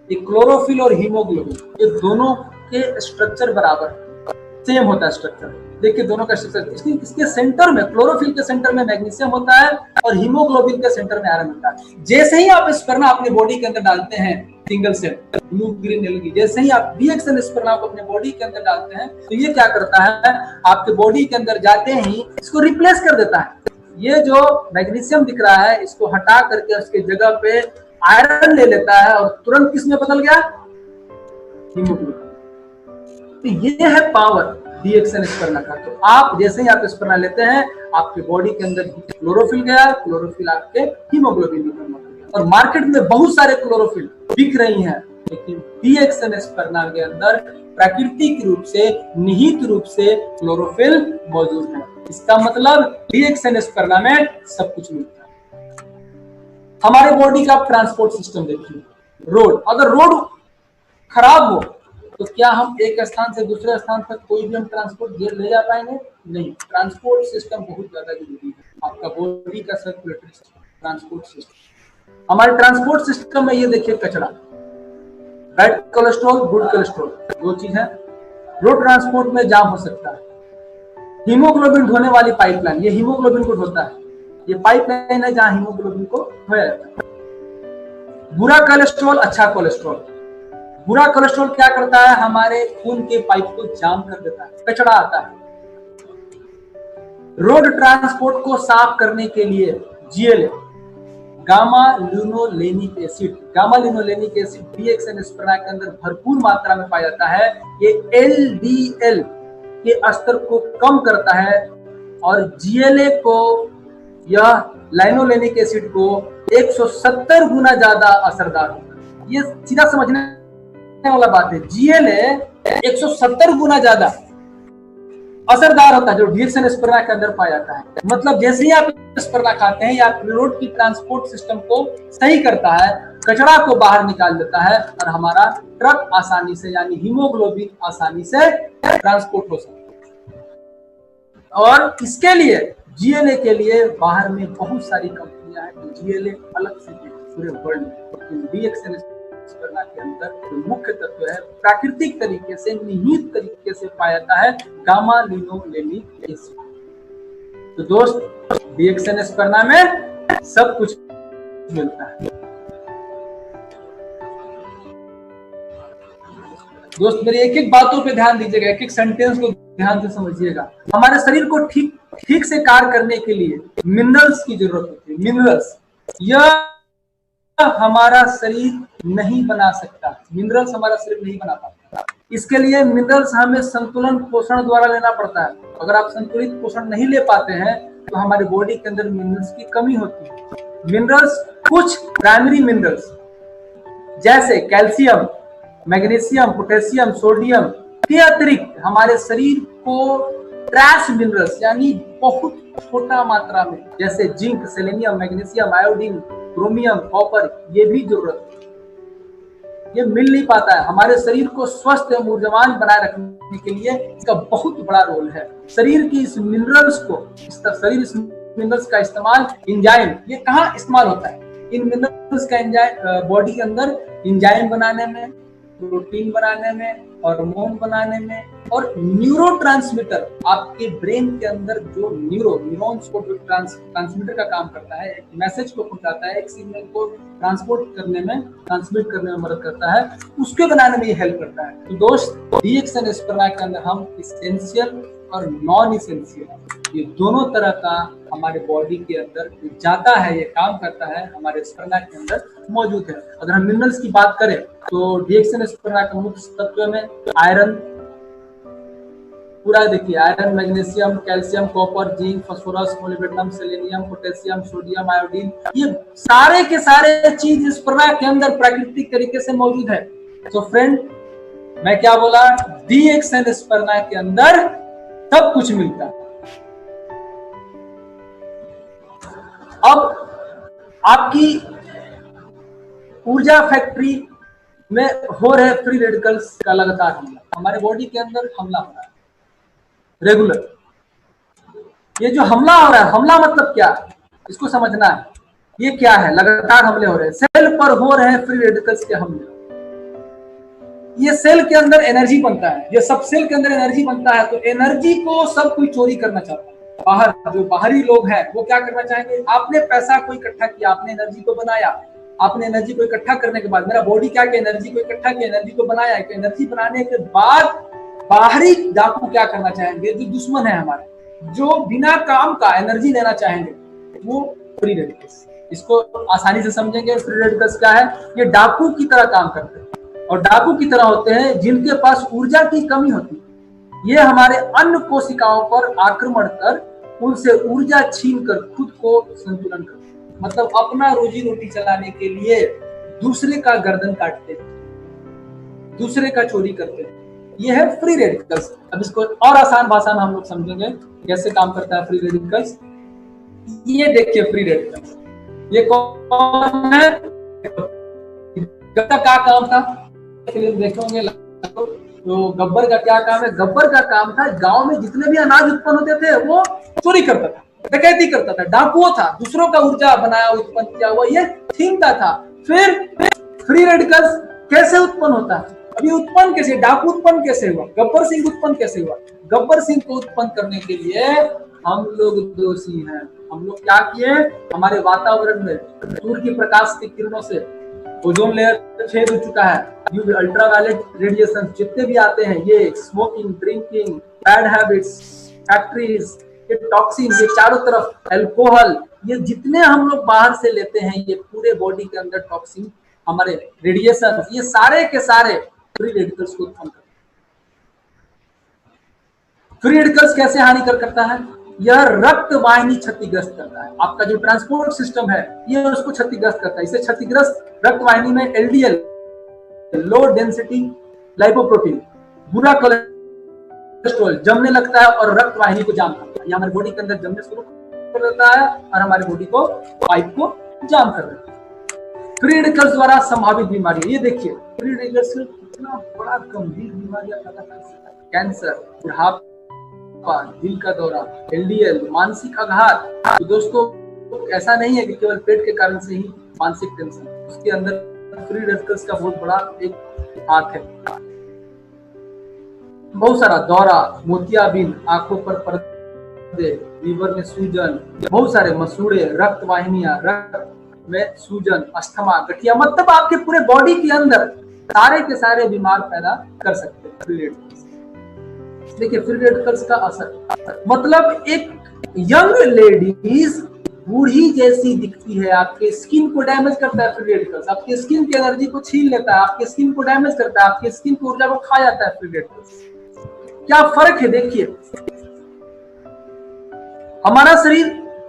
ये क्लोरोफिल और हीमोग्लोबिन ये दोनों के स्ट्रक्चर बराबर सेम होता है। स्ट्रक्चर देखिए दोनों का स्ट्रक्चर, इसके सेंटर में, क्लोरोफिल के सेंटर में मैग्नीशियम होता है और हीमोग्लोबिन के सेंटर में आयरन होता है। जैसे ही आप स्पर्ना अपने बॉडी के अंदर डालते हैं, single cell blue green algae, जैसे ही आप डीएक्सन स्पर्ना को अपने बॉडी के अंदर डालते हैं तो ये क्या करता है, आपके बॉडी के अंदर जाते ही इसको रिप्लेस कर देता है। ये जो मैग्नीशियम दिख रहा है इसको हटा करके उसके जगह पे आयरन ले लेता है और तुरंत किसमें बदल गया, हीमोग्लोबिन। तो ये है पावर डीएक्सन स्पर्ना का। तो आप जैसे ही आप स्पर्ना लेते हैं आपके बॉडी के अंदर क्लोरोफिल गया, क्लोरोफिल आपके हीमोग्लोबिन में कन्वर्ट हो गया। और मार्केट में बहुत सारे क्लोरोफिल बिक रही हैं, लेकिन डीएक्सन स्पर्ना के अंदर प्राकृतिक रूप से, निहित रूप से क्लोरोफिल मौजूद है। इसका मतलब डीएक्सन स्पर्ना में सब कुछ मिलता है। हमारे बॉडी का ट्रांसपोर्ट सिस्टम देखिए, रोड, अगर रोड खराब हो तो क्या हम एक स्थान से दूसरे स्थान तक कोई भी हम ट्रांसपोर्ट ले जा पाएंगे? नहीं। ट्रांसपोर्ट सिस्टम बहुत ज्यादा जरूरी है, आपका बॉडी का सर्कुलेटरी सिस्टम, ट्रांसपोर्ट सिस्टम। हमारे ट्रांसपोर्ट सिस्टम में ये देखिए कचरा, बैड कोलेस्ट्रॉल, गुड कोलेस्ट्रॉल, दो चीज है। रोड ट्रांसपोर्ट में जाम हो सकता है। हीमोग्लोबिन ढोने वाली पाइपलाइन, ये हीमोग्लोबिन को ढोता है, ये पाइपलाइन है जहां हीमोग्लोबिन को ढोया जाता है। बुरा कोलेस्ट्रॉल, अच्छा कोलेस्ट्रॉल। बुरा कोलेस्ट्रॉल क्या करता है? हमारे खून के पाइप को जाम कर देता है, कचरा आता है। रोड ट्रांसपोर्ट को साफ करने के लिए GLA, gamma linolenic acid, gamma linolenic acid DXN स्पर्ना के अंदर भरपूर मात्रा में पाया जाता है। ये LDL के स्तर को कम करता है और GLA को, यह लाइनोलेनिक एसिड को 170 गुना ज्यादा असरदार होता है। ये सीधा समझने वाला बात है। GLA 170 गुना ज्यादा असरदार होता है जो DXN स्पर्ना के अंदर पाया जाता है। मतलब जैसे ही आप स्पर्ना खाते हैं, या रोड की ट्रांसपोर्ट सिस्टम को सही करता है, कचरा को बाहर निकाल देता है और हमारा ट्रक आसानी से, यानी हीमोग्लोबिन आसानी से ट्रांसपोर्ट हो सकता है। और इसके लिए GLA के लिए बाहर में बहुत सारी कंपनियां हैं जो GLA अलग से पूरे वर्ल्ड में, DXN स्पर्ना के अंदर जो मुख्य तत्व है प्राकृतिक तरीके से, निहित तरीके से पाया जाता है गामा लिनोलेनिक एसिड। तो दोस्त, DXN स्पर्ना में सब कुछ मिलता है। दोस्त मेरी एक एक बातों पे ध्यान दीजिएगा, एक एक सेंटेंस को ध्यान से समझिएगा। हमारे शरीर को ठीक से कार्य करने के लिए मिनरल्स की जरूरत होती है। मिनरल्स, यह हमारा शरीर नहीं बना सकता, मिनरल्स हमारा शरीर नहीं बना पाता। इसके लिए मिनरल्स हमें संतुलन पोषण द्वारा लेना पड़ता है। अगर आप संतुलित पोषण नहीं ले पाते हैं तो हमारे बॉडी के अंदर मिनरल्स की कमी होती है। मिनरल्स, कुछ प्राइमरी मिनरल्स जैसे कैल्शियम, मैग्नीशियम, पोटेशियम, सोडियम के अतिरिक्त हमारे शरीर को ट्रैश मिनरल्स, यानी बहुत छोटा मात्रा में, जैसे zinc, selenium, magnesium, iodine, chromium, copper, ये भी जरूरत है। ये मिल नहीं पाता है। हमारे शरीर को स्वस्थ एवं ऊर्जावान बनाए रखने के लिए इसका बहुत बड़ा रोल है। शरीर की इस मिनरल्स का इस्तेमाल एंजाइम, ये कहाँ इस्तेमाल होता है? इन मिनरल्स का एंजाइम बॉडी के अंदर एंजाइम बनाने में, प्रोटीन बनाने में, हार्मोन बनाने में, और न्यूरोट्रांसमीटर, आपके ब्रेन के अंदर जो न्यूरॉन्स को जो ट्रांसमीटर का काम करता है, एक मैसेज को पहुंचाता है, एक सिग्नल को ट्रांसमिट करने में मदद करता है, उसके बनाने में ये हेल्प करता है। तो दोस्त, DXN स्पर्ना के अंदर हम इसेंशियल और नॉन इसेंशियल, ये दोनों तरह का हमारे बॉडी के अंदर जाता है, ये काम करता है, हमारे स्पर्ना के अंदर मौजूद है। अगर हम मिनरल्स की बात करें तो DXN स्पर्ना के मुख्य तत्व में आयरन, पूरा देखिए, iron, magnesium, calcium, copper, zinc, phosphorus, molybdenum, selenium, potassium, sodium, iodine, ये सारे के सारे चीज स्पर्ना के अंदर प्राकृतिक तरीके से मौजूद है। तो फ्रेंड, मैं क्या बोला? DXN स्पर्ना के अंदर सब कुछ मिलता है। अब आपकी ऊर्जा फैक्ट्री में हो रहे फ्री रेडिकल्स का लगातार हमला, हमारे बॉडी के अंदर हमला हो रहा है रेगुलर। ये जो हमला हो रहा है, हमला मतलब क्या है, इसको समझना है। ये क्या है? लगातार हमले हो रहे हैं, सेल पर हो रहे हैं फ्री रेडिकल्स के हमले। ये सेल के अंदर एनर्जी बनता है, ये सब सेल के अंदर एनर्जी बनता है, तो एनर्जी को सब कोई चोरी करना चाहता है। बाहर जो बाहरी लोग हैं वो क्या करना चाहेंगे? आपने पैसा को इकट्ठा किया, आपने एनर्जी को बनाया, आपने एनर्जी को इकट्ठा करने के बाद, मेरा बॉडी क्या किया? एनर्जी को इकट्ठा किया, एनर्जी को बनाया। एनर्जी बनाने के बाद बाहरी डाकू क्या करना चाहेंगे? जो दुश्मन है हमारे, जो बिना काम का एनर्जी लेना चाहेंगे, वो फ्री रेडिकल्स। इसको आसानी से समझेंगे, फ्री रेडिकल्स क्या है? ये डाकू की तरह काम करते हैं, और डाकू की तरह होते हैं जिनके पास ऊर्जा की कमी होती है। ये हमारे अन्य कोशिकाओं पर आक्रमण कर उनसे ऊर्जा छीन कर खुद को संतुलन करते हैं। मतलब अपना रोजी रोटी चलाने के लिए दूसरे का गर्दन काटते हैं, दूसरे का चोरी करते हैं। ये है फ्री रेडिकल्स। अब इसको और आसान भाषा में हम लोग समझेंगे कैसे काम करता है फ्री रेडिकल्स। ये देखिए फ्री रेडिकल्स, ये कौन है? क्या काम था? फिल्म देखे होंगे, तो गब्बर का क्या काम है? गब्बर का काम था गांव में जितने भी अनाज उत्पन्न होते थे वो चोरी करता था, डकैती करता था, डाकुओं था, दूसरों का ऊर्जा बनाया उत्पन्न किया हुआ ये छीनता था। फिर फ्री रेडिकल्स कैसे उत्पन्न होता है? अभी उत्पन्न कैसे, डाकू उत्पन्न कैसे हुआ, गब्बर सिंह उत्पन्न कैसे हुआ? गब्बर सिंह को उत्पन्न करने के लिए हम लोग दोषी हैं। हम लोग क्या किए? हमारे वातावरण में सूर्य की प्रकाश की किरणों से ओजोन लेयर छेद हो चुका है। यूवी अल्ट्रावायलेट रेडिएशन जितने भी आते हैं, ये smoking, drinking, bad habits, factories, ये टॉक्सिन, ये चारों तरफ अल्कोहल, ये जितने हम लोग बाहर से लेते हैं, ये पूरे बॉडी के अंदर टॉक्सिन, हमारे रेडिएशन, ये सारे के सारे फ्री रेडिकल्स को उत्पन्न करते हैं। फ्री रेडिकल्स कैसे हानिकर करता है? यह रक्त वाहिनी क्षतिग्रस्त करता है। आपका जो ट्रांसपोर्ट सिस्टम है ये उसको क्षतिग्रस्त करता है। इसे क्षतिग्रस्त रक्त वाहिनी में एलडीएल, लो डेंसिटी लाइपोप्रोटीन, बुरा कोलेस्ट्रॉल जमने लगता है और रक्त वाहिनी को जाम करता है। ये हमारे बॉडी के अंदर जमने शुरू कर देता है और हमारे बॉडी को, पाइप को जाम कर देता है। फ्री रेडिकल्स द्वारा संभावित बीमारी, ये देखिए फ्री रेडिकल्स से कितना बड़ा गंभीर बीमारियां पैदा कर सकता है। कैंसर, बुढ़ापा, दिल का दौरा, एलडीएल, मानसिक आघात। तो दोस्तों ऐसा नहीं है कि केवल पेट के कारण से ही मानसिक टेंशन, उसके अंदर फ्री रेडिकल्स का बहुत बड़ा एक हाथ है। बहुत सारा दौरा, मोतियाबिंद, आंखों पर पर्दे, लीवर में सूजन, बहुत सारे मसूड़े, रक्त वाहिनियां, रक्त में सूजन, अस्थमा, गठिया, मतलब आपके पूरे बॉडी के अंदर सारे के सारे बीमार पैदा कर सकते हैं फ्री रेडिकल्स। देखिए फ्री रेडिकल्स का असर, मतलब एक यंग लेडीज बूढ़ी जैसी दिखती है, आपके स्किन को डैमेज करता है फ्री रेडिकल्स, आपके स्किन की एनर्जी को छीन लेता है, आपके स्किन को डैमेज करता है, आपके स्किन की ऊर्जा को खा जाता है फ्री रेडिकल्स। क्या फर्क है देखिए, हमारा शरीर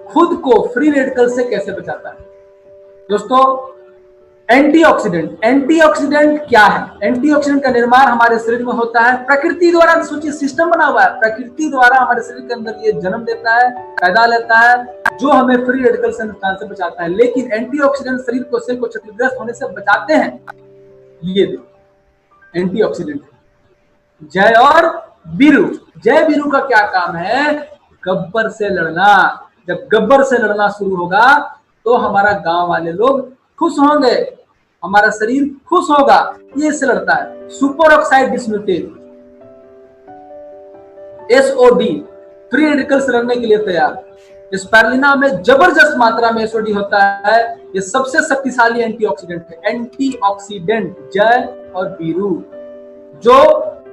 खुद को फ्री रेडिकल्स से कैसे बचाता है दोस्तों? एंटीऑक्सीडेंट। एंटीऑक्सीडेंट क्या है? एंटीऑक्सीडेंट का निर्माण हमारे शरीर में होता है प्रकृति द्वारा। सोचिए सिस्टम बना हुआ है, प्रकृति द्वारा हमारे शरीर के अंदर ये जन्म देता है, पैदा लेता है, जो हमें फ्री रेडिकल से नुकसान से बचाता है। लेकिन एंटीऑक्सीडेंट शरीर को, सेल को क्षतिग्रस्त होने से बचाते हैं। ये एंटीऑक्सीडेंट जय और वीरू। जय वीरू का क्या काम है? गब्बर से लड़ना। जब गब्बर से लड़ना शुरू होगा तो हमारा गांव वाले लोग खुश होंगे, हमारा शरीर खुश होगा। ये इससे लड़ता है। Super oxide dismutase, SOD, free radical से लड़ने के लिए तैयार। स्पारुलिना में जबरदस्त मात्रा में एसओडी होता है। ये सबसे शक्तिशाली एंटीऑक्सीडेंट है। एंटीऑक्सीडेंट जय और वीरू, जो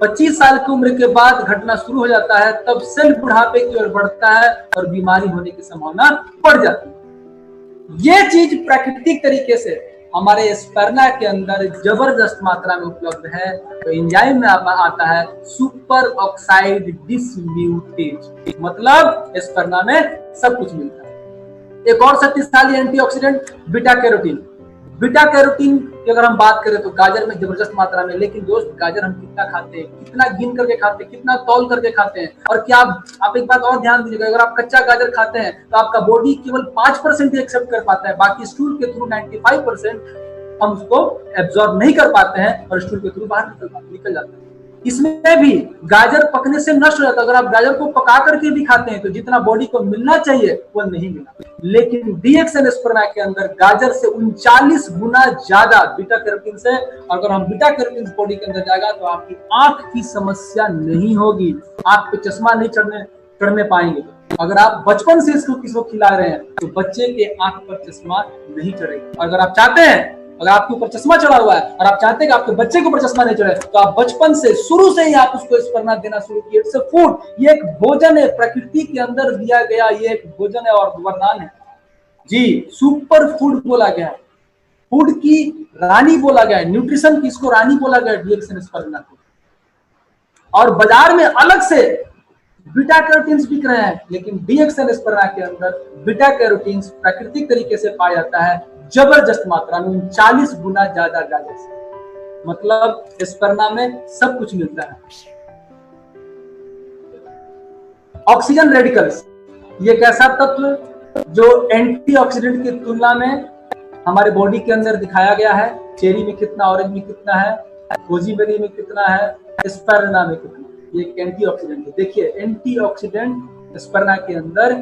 25 साल की उम्र के बाद घटना शुरू हो जाता है, तब सेल बुढ़ापे की ओर बढ़ता है और बीमारी होने की संभावना बढ़ जाती है। ये चीज प्राकृतिक तरीके से हमारे स्पर्ना के अंदर जबरदस्त मात्रा में उपलब्ध है। तो एंजाइम में आता है सुपर ऑक्साइड डिस्म्यूटेज, मतलब स्पर्ना में सब कुछ मिलता है। एक और शक्तिशाली antioxidant beta carotene. Beta carotene की अगर हम बात करें तो गाजर में जबरदस्त मात्रा में। लेकिन दोस्त गाजर हम कितना खाते हैं, कितना गिन करके खाते हैं, कितना तौल करके खाते हैं? और क्या आप एक बात और ध्यान दीजिएगा, अगर आप कच्चा गाजर खाते हैं तो आपका बॉडी केवल 5% ही एक्सेप्ट कर पाता है, बाकी स्टूल के थ्रू 95% हम उसको एब्जॉर्ब नहीं कर पाते हैं और स्टूल के थ्रू बाहर निकल जाता है। इसमें भी गाजर पकने से नष्ट हो जाता है। अगर आप गाजर को पका करके भी खाते हैं तो जितना बॉडी को मिलना चाहिए वो नहीं मिला। लेकिन डीएक्सएन स्पर्मा के अंदर गाजर से 39 गुना ज्यादा बीटा कैरोटीन से, अगर हम बीटा कैरोटीन बॉडी के अंदर जाएगा तो आपकी आंख की समस्या नहीं होगी, आंख पे चश्मा नहीं चढ़ने पाएंगे। अगर आप बचपन से इसको किसी को खिला रहे हैं तो बच्चे के आंख पर चश्मा नहीं चढ़ेगा। अगर आप चाहते हैं, अगर आपके ऊपर चश्मा चढ़ा हुआ है और आप चाहते हैं कि आपके बच्चे के ऊपर चश्मा नहीं चढ़े, तो आप बचपन से, शुरू से ही आप उसको स्पर्ना देना शुरू किए। इट्स अ फूड, ये एक भोजन है, प्रकृति के अंदर दिया गया ये एक भोजन है और वरदान है जी। सुपर फूड बोला गया है, फूड की रानी बोला गया है, न्यूट्रिशन की इसको रानी बोला गया है डीएक्सएन स्पर्ना को। और बाजार में अलग से बीटा कैरोटीन्स बिक रहे हैं, लेकिन डीएक्सएन स्पर्ना के अंदर बीटा कैरोटीन्स प्राकृतिक तरीके से पाया जाता है जबरदस्त मात्रा में, 39 गुना ज्यादा गाजर से। मतलब स्पर्ना में सब कुछ मिलता है। ऑक्सीजन रेडिकल्स, ये एक ऐसा तत्व जो एंटीऑक्सीडेंट की तुलना में हमारे बॉडी के अंदर दिखाया गया है। चेरी में कितना, ऑरेंज में कितना है, गोजीबेरी में कितना है, स्पैरना में कितना, ये एक एंटीऑक्सीडेंट है। देखिए एंटीऑक्सीडेंट स्पैरना के अंदर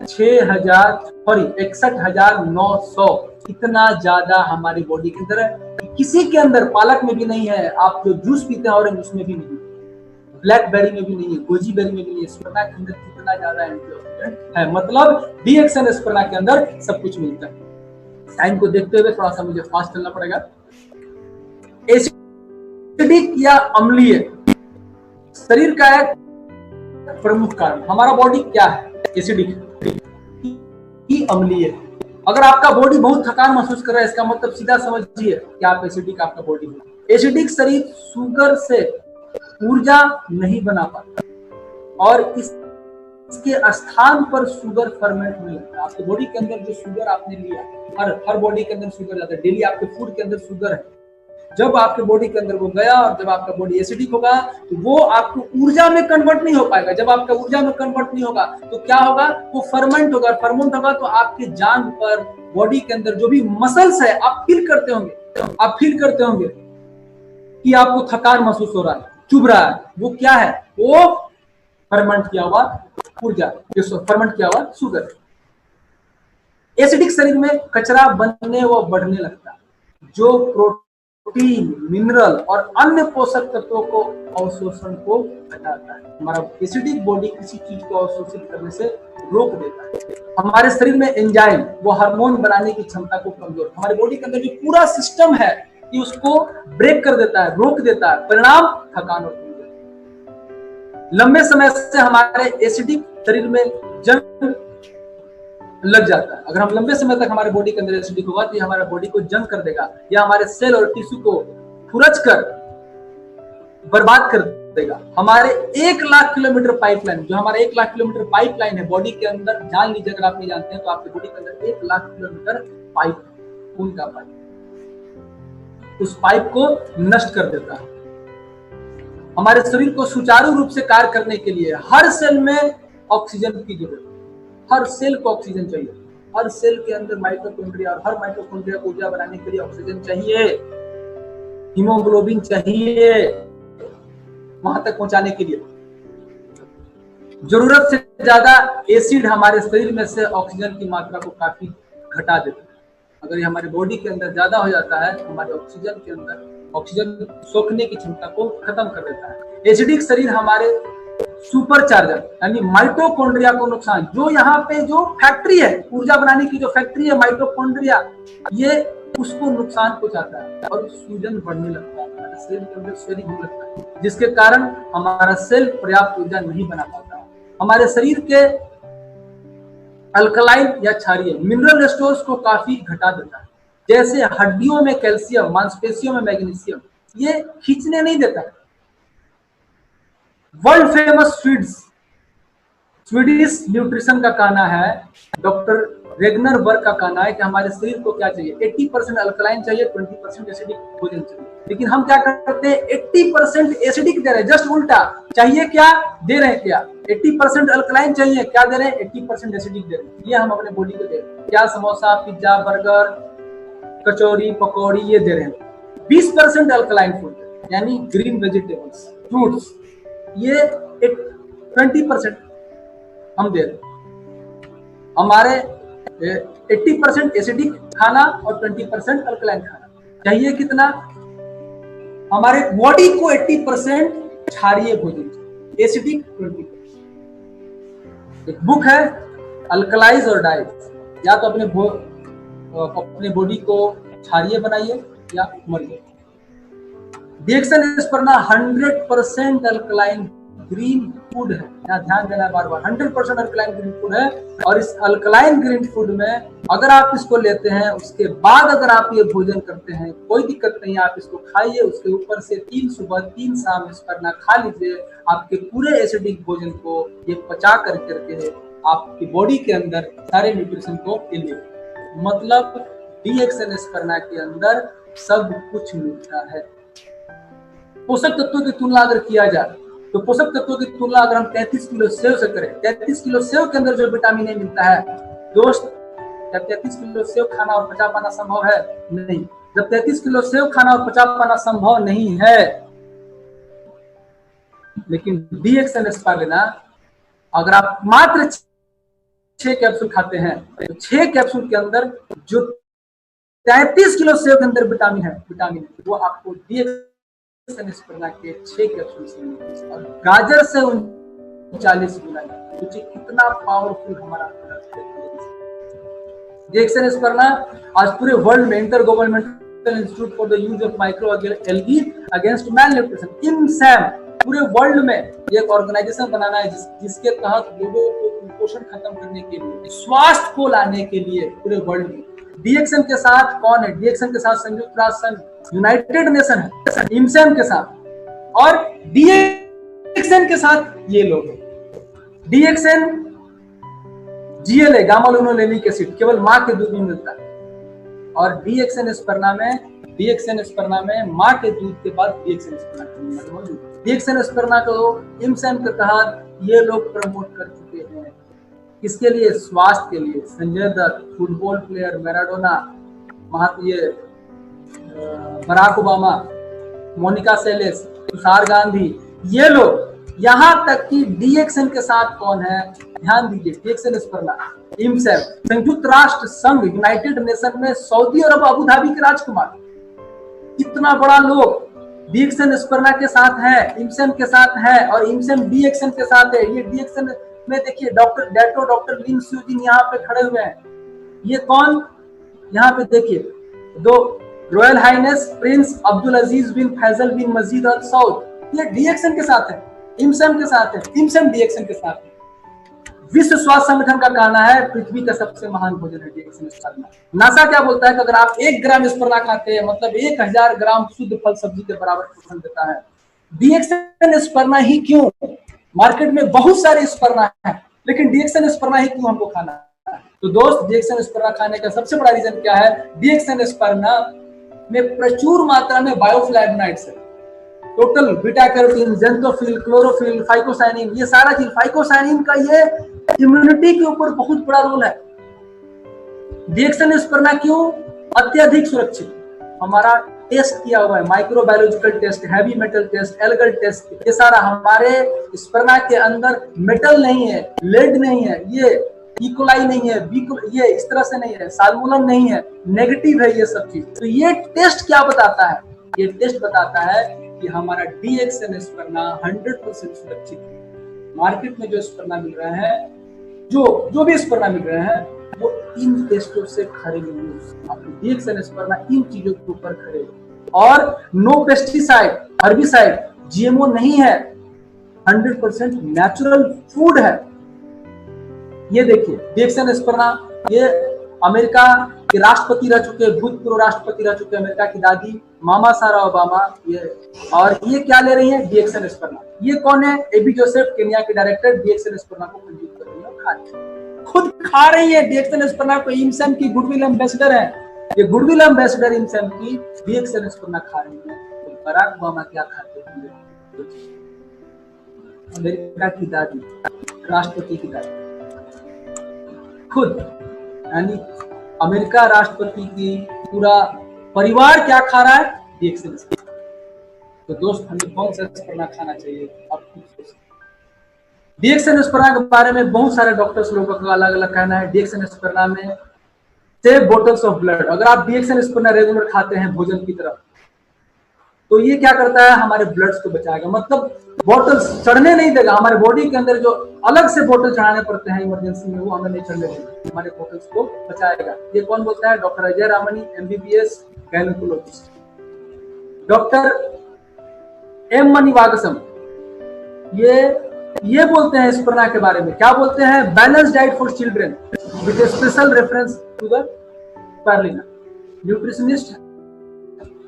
61,900, इतना ज्यादा हमारी बॉडी के अंदर है। किसी के अंदर, पालक में भी नहीं है, आप जो जूस पीते हैं ऑरेंज उसमें भी नहीं है, ब्लैकबेरी में भी नहीं है, गोजीबेरी में भी नहीं है। स्पैरना के अंदर कितना ज्यादा एंटीऑक्सीडेंट है, मतलब डीएक्सएन स्पैरना के अंदर सब कुछ मिलता है। टाइम को देखते हुए थोड़ा सा मुझे फास्ट चलना पड़ेगा। एसिडिक या अम्लीय शरीर का एक प्रमुख कारण, हमारा बॉडी क्या है, एसिडिक की अम्लीय। अगर आपका बॉडी बहुत थकान महसूस कर रहा है, इसका मतलब सीधा समझिए कि आप एसिडिक, आपका बॉडी है। एसिडिक शरीर शुगर से ऊर्जा नहीं बना पाता और इसके स्थान पर शुगर फर्मेंट होने लगता है। आपके बॉडी के अंदर जो शुगर आपने लिया, हर बॉडी के अंदर शुगर जाता है, डेली आपके फूड के अंदर शुगर है। जब आपके बॉडी के अंदर वो गया और जब आपका बॉडी एसिडिक होगा तो वो आपको ऊर्जा में कन्वर्ट नहीं हो पाएगा। जब आपका ऊर्जा में कन्वर्ट नहीं होगा तो क्या होगा, वो फर्मेंट होगा। फर्मेंट होगा तो आपके जांघ पर, बॉडी के अंदर जो भी मसल्स है, आप फील करते होंगे कि आपको थकान महसूस हो रहा है, चुभ रहा है, वो क्या है, वो फर्मेंट किया हुआ ऊर्जा, फर्मेंट किया हुआ शुगर। एसिडिक शरीर में कचरा बनने व बढ़ने लगता है, जो प्रोटीन, मिनरल और अन्य पोषक तत्वों को अवशोषण को घटाता है। हमारा एसिडिक बॉडी किसी चीज को अवशोषित करने से रोक देता है। हमारे शरीर में एंजाइम, वो हार्मोन बनाने की क्षमता को कमजोर, हमारे बॉडी के अंदर जो पूरा सिस्टम है कि उसको ब्रेक कर देता है, रोक देता है। परिणाम थकान और कमजोरी। लंबे समय से हमारे एसिडिक शरीर में जंग लग जाता है। अगर हम लंबे समय तक हमारे बॉडी के अंदर एसिडिक होगा तो ये हमारे बॉडी को जंग कर देगा, या हमारे सेल और टिश्यू को खुरच कर बर्बाद कर देगा। हमारे 1,00,000 किलोमीटर पाइपलाइन, जो हमारे 1,00,000 किलोमीटर पाइपलाइन है बॉडी के अंदर, जान लीजिए अगर आप नहीं जानते हैं तो आपके बॉडी के अंदर 1,00,000 किलोमीटर पाइप, खून का पाइप, उस पाइप को नष्ट कर देता है। हमारे शरीर को सुचारू रूप से कार्य करने के लिए हर सेल में ऑक्सीजन की जरूरत है। हर सेल को ऑक्सीजन चाहिए। हर सेल के अंदर माइटोकॉन्ड्रिया, और हर माइटोकॉन्ड्रिया को ऊर्जा बनाने के लिए ऑक्सीजन चाहिए, हीमोग्लोबिन चाहिए वहां तक पहुंचाने के लिए। जरूरत से ज्यादा एसिड हमारे शरीर में से ऑक्सीजन की मात्रा को काफी घटा देता है। अगर ये हमारे बॉडी के अंदर ज्यादा हो जाता है तो हमारे ऑक्सीजन के अंदर, ऑक्सीजन सोखने की क्षमता को खत्म कर देता है। एसिडिक शरीर हमारे सुपरचार्जर यानी माइटोकॉन्ड्रिया को नुकसान, जो यहाँ पे जो फैक्ट्री है ऊर्जा बनाने की, जो फैक्ट्री है माइटोकॉन्ड्रिया, ये उसको नुकसान पहुंचाता है और सूजन बढ़ने लगता है, हमारे सेल के अंदर स्वेलिंग होने लगता है, जिसके कारण हमारा सेल पर्याप्त ऊर्जा नहीं बना पाता। हमारे शरीर के अल्कलाइन या क्षारीय मिनरल स्टोर्स को काफी घटा देता है, जैसे हड्डियों में कैल्शियम, मांसपेशियों में मैग्नीशियम, ये खींचने नहीं देता है। वर्ल्ड फेमस स्वीडिश न्यूट्रिशन का कहना है, डॉक्टर रेगनर वर्क का कहना है कि हमारे शरीर को क्या चाहिए, 80% अल्कलाइन चाहिए, 20% एसिडिक भोजन चाहिए। लेकिन हम क्या करते हैं, 80% एसिडिक दे रहे हैं, जस्ट उल्टा। चाहिए क्या, दे रहे हैं क्या, 80% अल्कलाइन चाहिए, क्या दे रहे हैं, 80% एसिडिक दे रहे हैं। ये हम अपने बॉडी को दे रहे हैं। क्या, समोसा, पिज्जा, बर्गर, कचौड़ी, पकौड़ी, ये दे रहे हैं। 20% अल्कलाइन फूड यानी ग्रीन वेजिटेबल्स, फ्रूट्स, ये 20% हम दे रहे हैं। हमारे 80% एसिडिक खाना और 20% अल्कलाइन खाना। चाहिए कितना, हमारे बॉडी को 80% क्षारीय भोजन चाहिए, एसिडिक 20%। एक बुक है अल्कलाइज और डाइट, या तो अपने बॉडी को क्षारीय बनाइए या मरिए। डीएक्सएन स्पर्ना 100% अल्कलाइन ग्रीन फूड है, यहाँ ध्यान देना बार बार, 100% अल्कलाइन ग्रीन फूड है। और इस अल्कलाइन ग्रीन फूड में अगर आप इसको लेते हैं, उसके बाद अगर आप ये भोजन करते हैं, कोई दिक्कत नहीं, आप इसको खाइए, उसके ऊपर से 3 सुबह 3 शाम स्पर्ना खा लीजिए। आपके पूरे एसिडिक भोजन को ये पचा करके आपकी बॉडी के अंदर सारे न्यूट्रिशन को ले लीजिए। मतलब डीएक्सएन स्पर्ना के अंदर सब कुछ मिलता है। पोषक तत्वों की तुलना अगर किया जाए तो पोषक तत्वों की तुलना अगर हम 33 किलो सेव से करें, 33 किलो सेव के अंदर जो विटामिन ए मिलता है दोस्त, क्या 33 किलो सेव खाना और पचा पाना संभव है? नहीं। जब 33 किलो सेव खाना और पचा पाना संभव नहीं है, लेकिन DXN एस्पार्गिना अगर आप मात्र 6 कैप्सूल खाते हैं तो 6 कैप्सूल के अंदर जो 33 किलो सेव के अंदर विटामिन है वो आपको DXN एस्पार्गिना के 6 कैप्सूल से मिलेगा। और गाजर से 39 गुना, सोचिए कितना पावरफुल हमारा DXN एस्पार्गिना आज पूरे वर्ल्ड में inter governmental institute for the use of micro algae against malnutrition, INSAM, पूरे वर्ल्ड में एक ऑर्गेनाइजेशन बनाना है जिसके तहत लोगों को कुपोषण खत्म करने के लिए, स्वास्थ्य को लाने के लिए पूरे वर्ल्ड में। DXN के साथ कौन है? DXN के साथ संयुक्त राष्ट्र संघ, यूनाइटेड नेशन है, INSAM के साथ, और DXN के साथ ये लोग हैं। DXN GLA gamma linolenic acid केवल मां के दूध में मिलता है, और DXN एस्पार्गिना में मां के दूध के बाद DXN एस्पार्गिना को INSAM के तहत ये लोग प्रमोट कर चुके हैं। किसके लिए? स्वास्थ्य के लिए। Sanjay Dutt, football player, Maradona, Barack Obama, Monica Seles, Tushar Gandhi, ये लोग, यहाँ तक कि DXN के साथ कौन है? ध्यान दीजिए, DXN एस्पार्गिना, INSAM, संयुक्त राष्ट्र संघ, यूनाइटेड नेशन में सऊदी अरब अबू धाबी के राजकुमार, इतना बड़ा लोग DXN एस्पार्गिना के साथ है, INSAM के साथ है, और INSAM DXN के साथ है। ये DXN में देखिए डॉक्टर लिन स्यूजिन यहाँ पे खड़े हुए हैं। ये कौन? यहाँ पे देखिए, दो रॉयल हाइनेस प्रिंस अब्दुल अजीज बिन फैजल बिन मजीद अल सऊद, ये DXN के साथ है, INSAM के साथ है, INSAM DXN के साथ है। विश्व स्वास्थ्य संगठन का कहना है पृथ्वी का सबसे महान भोजन है DXN एस्पार्गिना। नासा क्या बोलता है कि अगर आप 1 ग्राम एस्पार्गिना खाते हैं मतलब 1000 ग्राम शुद्ध फल सब्जी के बराबर पोषण देता है। DXN एस्पार्गिना ही क्यों? मार्केट में बहुत सारे एस्पार्गिना है, लेकिन DXN एस्पार्गिना ही क्यों हमको खाना है? तो दोस्त, DXN एस्पार्गिना खाने का सबसे बड़ा रीजन क्या है? DXN एस्पार्गिना में प्रचुर मात्रा में बायोफ्लैवोनॉइड्स है, total beta carotene, xanthophyll, chlorophyll, phycocyanin, ये सारा चीज। फाइकोसाइनिन का ये इम्यूनिटी के ऊपर बहुत बड़ा रोल है। DXN एस्पार्गिना क्यों अत्यधिक सुरक्षित? हमारा टेस्ट किया हुआ है, microbiological test, heavy metal test, algal test, ये सारा हमारे एस्पार्गिना के अंदर मेटल नहीं है, लेड नहीं है, ये इकोलाई नहीं है, ये इस तरह से नहीं है, साल्मोनल नहीं है, नेगेटिव है ये सब चीज। तो ये टेस्ट क्या बताता है? ये टेस्ट बताता है कि हमारा DXN एस्पार्गिना 100% सुरक्षित है। मार्केट में जो एस्पार्गिना मिल रहे हैं, जो भी एस्पार्गिना मिल रहे हैं, वो इन टेस्टों से खरे नहीं। आपको DXN एस्पार्गिना इन चीजों के ऊपर खरे, और नो पेस्टिसाइड, हर्बिसाइड, GMO नहीं है, 100% नेचुरल फूड है। ये देखिए DXN एस्पार्गिना, ये अमेरिका के राष्ट्रपति रह चुके, भूतपूर्व राष्ट्रपति रह चुके, अमेरिका की दादी मामा सारा ओबामा, ये, और ये क्या ले रही है? DXN एस्पार्गिना। ये कौन है? एबी जोसेफ, केन्या के डायरेक्टर, DXN एस्पार्गिना को कंज्यूम कर रही है, खा रही है, खुद खा रही है DXN एस्पार्गिना को। INSAM की गुडविल एम्बेसडर है, ये गुडविल एम्बेसडर INSAM की DXN एस्पार्गिना खा रही है। तो बराक ओबामा क्या खाते हैं? अमेरिका की दादी, राष्ट्रपति की दादी, खुद, यानी अमेरिका राष्ट्रपति की पूरा परिवार क्या खा रहा है? DXN एस्पार्गिना। तो दोस्त, हमें कौन सा एस्पार्गिना खाना चाहिए? आप खुद सोचिए। DXN एस्पार्गिना के बारे में बहुत सारे डॉक्टर्स लोगों का अलग अलग कहना है। DXN एस्पार्गिना में सेव बॉटल्स ऑफ ब्लड, अगर आप DXN एस्पार्गिना रेगुलर खाते हैं भोजन की तरफ, तो ये क्या करता है? हमारे ब्लड्स को बचाएगा, मतलब बॉटल चढ़ने नहीं देगा। हमारे बॉडी के अंदर जो अलग से बॉटल चढ़ाने पड़ते हैं इमरजेंसी में, वो हमें नहीं चढ़ने देगा, हमारे बॉटल्स को बचाएगा। ये कौन बोलता है? Doctor Ajay Ramani, MBBS gynaecologist. Doctor M मणिवागसम, ये बोलते हैं एस्पार्गिना के बारे में, क्या बोलते हैं? Balance diet for children with special reference to the spirulina. Nutritionist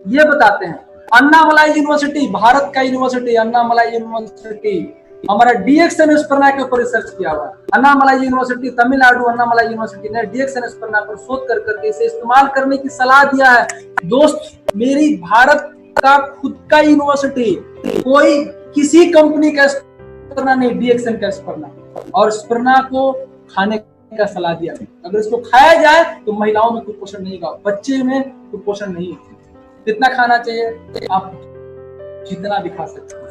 ये बताते हैं। अन्नामलाई यूनिवर्सिटी, भारत का यूनिवर्सिटी, अन्नामलाई यूनिवर्सिटी, हमारा DXN एस्पार्गिना के ऊपर रिसर्च किया हुआ है। अन्नामलाई यूनिवर्सिटी, तमिलनाडु अन्नामलाई यूनिवर्सिटी ने DXN एस्पार्गिना पर शोध कर करके इसे इस्तेमाल करने की सलाह दिया है। दोस्त, मेरी भारत का खुद का यूनिवर्सिटी, कोई किसी कंपनी का एस्पार्गिना नहीं, DXN का एस्पार्गिना, और एस्पार्गिना को खाने का सलाह दिया। अगर इसको खाया जाए तो महिलाओं में कुपोषण नहीं होगा, बच्चे में कुपोषण नहीं होगा। कितना खाना चाहिए? आप जितना भी खा सकते हैं।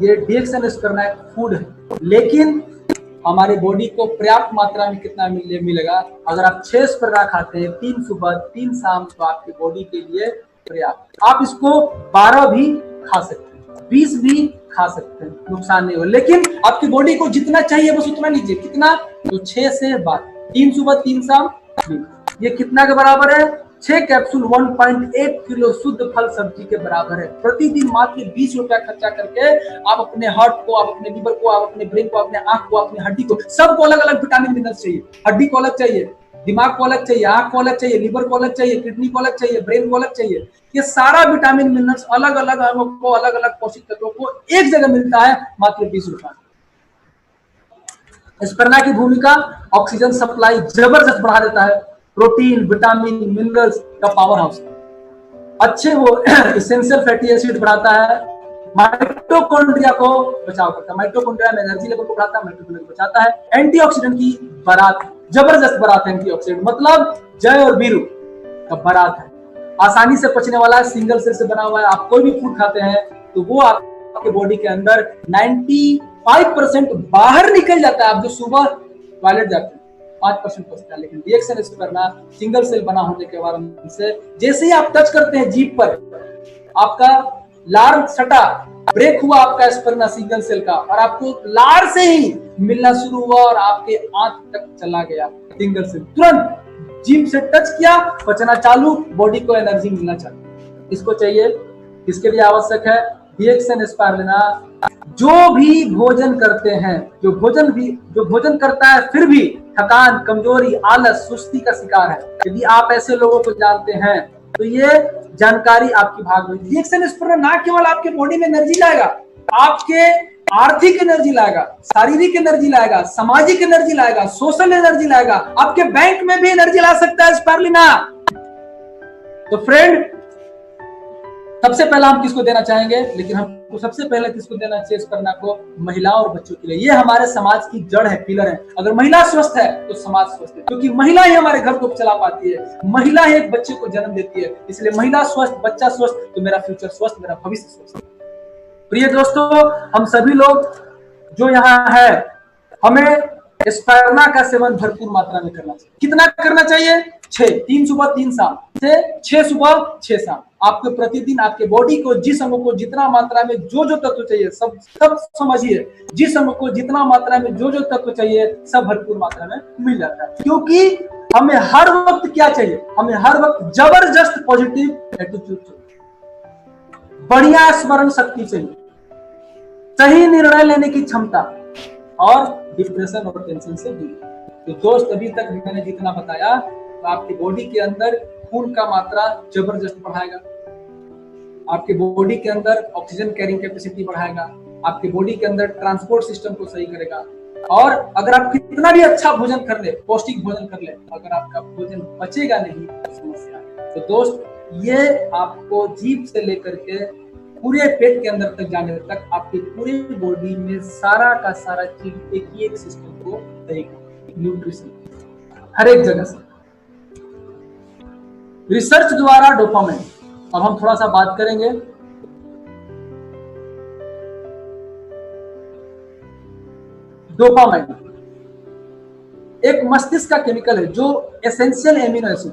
ये DXN स्पर्ना एक फूड है, लेकिन हमारी बॉडी को पर्याप्त मात्रा में कितना मिलेगा? अगर आप 6 स्पर्ना खाते हैं, 3 सुबह 3 शाम, तो आपकी बॉडी के लिए पर्याप्त। आप इसको 12 भी खा सकते हैं, 20 भी खा सकते हैं, नुकसान नहीं हो, लेकिन आपकी बॉडी को जितना चाहिए बस उतना लीजिए। कितना? तो 6 से 12, 3 सुबह 3 शाम। ये कितना के बराबर है? 6 कैप्सूल 1.8 किलो शुद्ध फल सब्जी के बराबर है। प्रतिदिन मात्र 20 रुपया खर्चा करके आप अपने हार्ट को, आप अपने लीवर को, आप अपने ब्रेन को, अपने आंख को, अपनी हड्डी को, सबको अलग अलग विटामिन मिनरल्स चाहिए। हड्डी को अलग चाहिए, दिमाग को अलग चाहिए, आंख को अलग चाहिए, लीवर को अलग चाहिए, किडनी को अलग चाहिए, ब्रेन को अलग चाहिए। ये सारा विटामिन मिनरल्स अलग अलग अंगों को, अलग अलग पोषक तत्वों को एक जगह मिलता है मात्र 20 रुपया। स्पर्ना की भूमिका ऑक्सीजन सप्लाई जबरदस्त बढ़ा देता है। प्रोटीन, विटामिन, मिनरल्स का पावर हाउस। अच्छे वो एसेंशियल फैटी एसिड बढ़ाता है, माइटोकॉन्ड्रिया को बचाव करता है, माइटोकॉन्ड्रिया में एनर्जी लेवल को बढ़ाता है, माइटोकॉन्ड्रिया को बचाता है। एंटीऑक्सीडेंट की बारात, जबरदस्त बारात है एंटीऑक्सीडेंट, मतलब जय और वीरू का बारात है। आसानी से पचने वाला है, सिंगल सेल से बना हुआ है। आप कोई भी फूड खाते हैं तो वो आपके बॉडी के अंदर 95% बाहर निकल जाता है। आप जो सुबह टॉयलेट जाते हैं 5% बचता है, लेकिन DXN स्पर्ना सिंगल सेल बना होने के कारण से जैसे ही आप टच करते हैं जीभ पर, आपका लार सटा, ब्रेक हुआ आपका स्पर्ना सिंगल सेल का, और आपको लार से ही मिलना शुरू हुआ और आपके आंत तक चला गया सिंगल सेल। तुरंत जीभ से टच किया, पचना चालू, बॉडी को एनर्जी मिलना चालू। इसको चाहिए, किसके लिए आवश्यक है? DXN स्पारुलिना जो भी भोजन करते हैं, जो भोजन करता है फिर भी थकान, कमजोरी, आलस, सुस्ती का शिकार है, यदि आप ऐसे लोगों को जानते हैं तो ये जानकारी आपकी भाग में। DXN स्पर्ना ना केवल आपके बॉडी में एनर्जी लाएगा, आपके आर्थिक एनर्जी लाएगा, शारीरिक एनर्जी लाएगा, सामाजिक एनर्जी लाएगा, सोशल एनर्जी लाएगा, आपके बैंक में भी एनर्जी ला सकता है स्पारुलिना। तो फ्रेंड, सबसे पहला हम किसको देना चाहेंगे? लेकिन हमको सबसे पहले किसको देना चाहिए स्पर्ना को? महिलाओं और बच्चों के लिए। ये हमारे समाज की जड़ है, पिलर है। अगर महिला स्वस्थ है तो समाज स्वस्थ है, क्योंकि महिला ही हमारे घर को चला पाती है, महिला ही एक बच्चे को जन्म देती है। इसलिए महिला स्वस्थ, बच्चा स्वस्थ, तो मेरा फ्यूचर स्वस्थ, मेरा भविष्य स्वस्थ। प्रिय दोस्तों, हम सभी लोग जो यहाँ है, हमें स्पर्ना का सेवन भरपूर मात्रा में करना चाहिए। कितना करना चाहिए? 6, 3 सुबह 3 शाम से 6 सुबह 6 शाम। आपको प्रतिदिन आपके बॉडी को, जिस अंग को जितना मात्रा में जो तत्व चाहिए सब समझिए, जिस अंग को जितना मात्रा में जो तत्व चाहिए सब भरपूर मात्रा में मिल जाता है। क्योंकि हमें हर वक्त क्या चाहिए? हमें हर वक्त जबरदस्त पॉजिटिव एटीट्यूड चाहिए, बढ़िया स्मरण शक्ति चाहिए, सही निर्णय लेने की क्षमता, और डिप्रेशन और टेंशन से दूर। तो दोस्त, अभी तक मैंने जितना बताया, तो आपकी बॉडी के अंदर खून का मात्रा जबरदस्त बढ़ाएगा, आपके बॉडी के अंदर ऑक्सीजन कैरिंग कैपेसिटी बढ़ाएगा, आपके बॉडी के अंदर ट्रांसपोर्ट सिस्टम को सही करेगा। और अगर आप कितना भी अच्छा भोजन कर ले, पौष्टिक भोजन कर ले, अगर आपका भोजन बचेगा नहीं तो समस्या है। तो दोस्त, ये आपको जीभ से लेकर के पूरे पेट के अंदर तक जाने तक आपकी पूरी बॉडी में सारा का सारा चीज एक ही एक सिस्टम को देगा, न्यूट्रिशन हर एक जगह से। रिसर्च द्वारा डोपामाइन, अब हम थोड़ा सा बात करेंगे। डोपामाइन एक मस्तिष्क का केमिकल है जो एसेंशियल एमिनो एसिड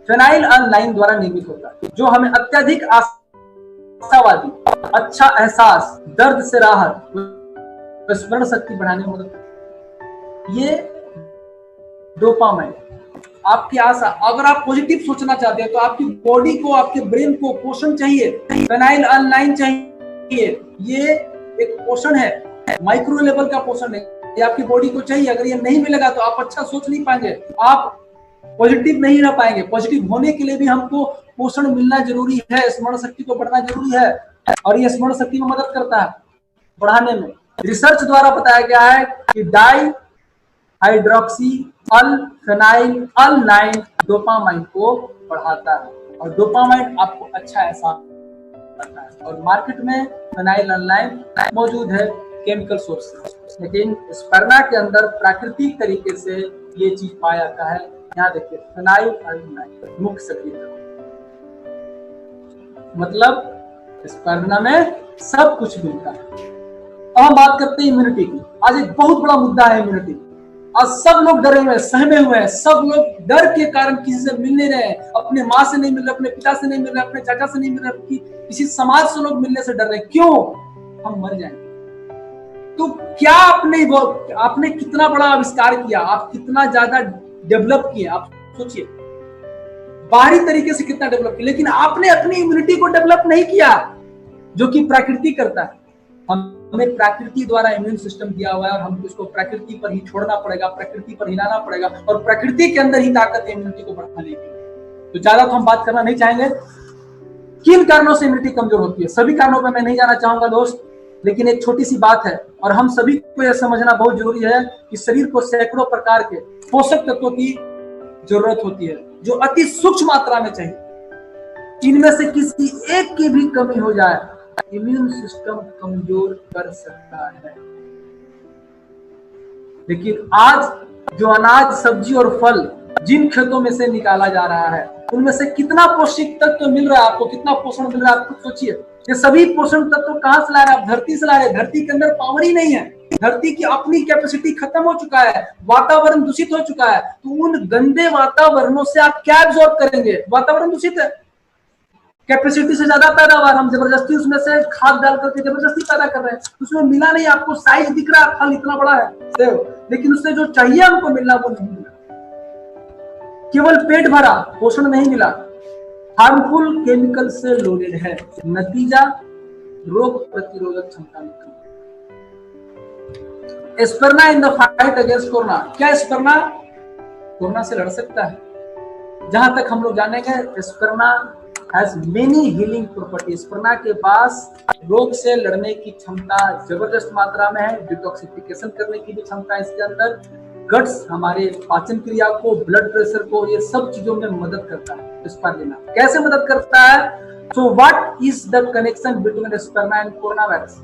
फेनाइलएलानाइन द्वारा निर्मित होता है, जो हमें अत्यधिक आशावादी, अच्छा एहसास, दर्द से राहत, स्मरण शक्ति बढ़ाने में मदद करता है। ये डोपामाइन आपकी आशा, अगर आप पॉजिटिव सोचना चाहते हैं तो आपकी बॉडी को, आपके ब्रेन को पोषण चाहिए, फेनाइलएलानाइन चाहिए। ये एक पोषण है, माइक्रो लेवल का पोषण है, ये आपकी बॉडी को चाहिए। अगर ये नहीं मिलेगा तो आप अच्छा सोच नहीं पाएंगे, आप पॉजिटिव नहीं रह पाएंगे। पॉजिटिव होने के लिए भी हमको पोषण मिलना जरूरी है, स्मरण शक्ति को बढ़ना जरूरी है, और ये स्मरण शक्ति में मदद करता है बढ़ाने में। रिसर्च द्वारा बताया गया है कि डाई हाइड्रोक्सी अल फेनाइलएलानाइन डोपामाइन को बढ़ाता है, और डोपामाइन आपको अच्छा एहसास करता है। और मार्केट में फेनाइलएलानाइन मौजूद है केमिकल सोर्स से, लेकिन स्पर्ना के अंदर प्राकृतिक तरीके से ये चीज पाया जाता है। यहाँ देखिए, फेनाइलएलानाइन मुख्य सक्रिय। मतलब स्पर्ना में सब कुछ मिलता है। अब हम बात करते हैं इम्यूनिटी की। आज एक बहुत बड़ा मुद्दा है इम्यूनिटी। आज सब लोग डरे हुए हैं, सहमे हुए हैं, सब लोग डर के कारण किसी से मिल नहीं रहे हैं, अपने माँ से नहीं मिल रहे, अपने पिता से नहीं मिल रहे, अपने चाचा से नहीं मिल रहे, किसी समाज से लोग मिलने से डर रहे हैं। क्यों? हम मर जाएंगे। तो क्या आपने कितना बड़ा आविष्कार किया, आप कितना ज्यादा डेवलप किए, आप सोचिए, बाहरी तरीके से कितना डेवलप किया, लेकिन आपने अपनी इम्यूनिटी को डेवलप नहीं किया, जो कि प्रकृति करता है। हमें प्रकृति द्वारा इम्यून सिस्टम दिया हुआ है और हमको इसको प्रकृति पर ही छोड़ना पड़ेगा, प्रकृति पर हिलाना पड़ेगा, और प्रकृति के अंदर ही ताकत है इम्यूनिटी को बढ़ाने की। तो ज्यादा तो हम बात करना नहीं चाहेंगे। किन कारणों से इम्यूनिटी कमजोर होती है, सभी कारणों पर मैं नहीं जाना चाहूंगा दोस्त, लेकिन एक छोटी सी बात है, और हम सभी को यह समझना बहुत जरूरी है कि शरीर को सैकड़ों प्रकार के पोषक तत्वों की जरूरत होती है, जो अति सूक्ष्म मात्रा में चाहिए। इनमें से किसी एक की भी कमी हो जाए, इम्यून सिस्टम कमजोर कर सकता है। लेकिन आज जो अनाज, सब्जी और फल जिन खेतों में से निकाला जा रहा है, उनमें से कितना पौष्टिक तत्व मिल रहा है आपको, कितना पोषण मिल रहा है, आप खुद सोचिए। ये सभी पोषण तत्व कहां से ला रहे हैं? आप धरती से ला रहे हैं। धरती के अंदर पावर ही नहीं है, धरती की अपनी कैपेसिटी खत्म हो चुका है, वातावरण दूषित हो चुका है। तो उन गंदे वातावरणों से आप क्या एब्जॉर्ब करेंगे? वातावरण दूषित है, कैपेसिटी से ज्यादा पैदावार, हम जबरदस्ती उसमें से खाद डाल करके जबरदस्ती पैदा कर रहे हैं। उसमें मिला नहीं, आपको साइज दिख रहा है, फल इतना बड़ा है, लेकिन उससे जो चाहिए हमको मिलना वो नहीं मिला। केवल पेट भरा, पोषण नहीं मिला, हार्मफुल केमिकल से लोडेड है। नतीजा, रोग प्रतिरोधक क्षमता में कमी। Spirulina in the fight against corona. क्या स्पर्ना कोरोना से लड़ सकता है? जहां तक हम लोग जानेंगे, स्पर्ना हैज मेनी हीलिंग प्रॉपर्टीज। स्पर्ना के पास रोग से लड़ने की क्षमता जबरदस्त मात्रा में है, डिटॉक्सिफिकेशन करने की भी क्षमता है इसके अंदर, गट्स, हमारे पाचन क्रिया को, ब्लड प्रेशर को, ये सब चीजों में मदद करता है स्पर्ना। कैसे मदद करता है? So what is the connection between spirulina and corona virus?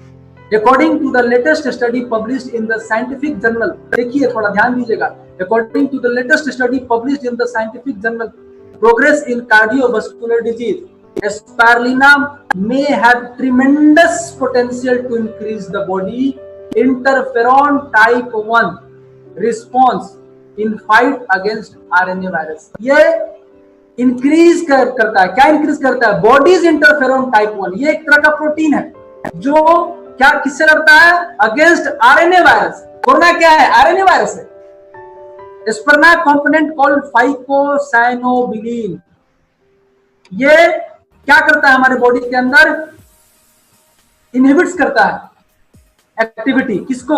According to the latest study published in the scientific journal, देखिए थोड़ा ध्यान दीजिएगा, according to the latest study published in the scientific journal progress in cardiovascular disease, spirulina may have tremendous potential to increase the body interferon type 1 response in fight against RNA virus। ये increase करता है, क्या increase करता है? Bodies interferon type 1। ये एक तरह का प्रोटीन है जो क्या किससे लड़ता है? Against RNA virus. कोरोना क्या है? आरएनए वायरस है। स्पर्ना कंपोनेंट कॉल्ड फाइकोसाइनोबिलिन, ये क्या करता है हमारे बॉडी के अंदर? इनहिबिट्स करता है एक्टिविटी, किसको?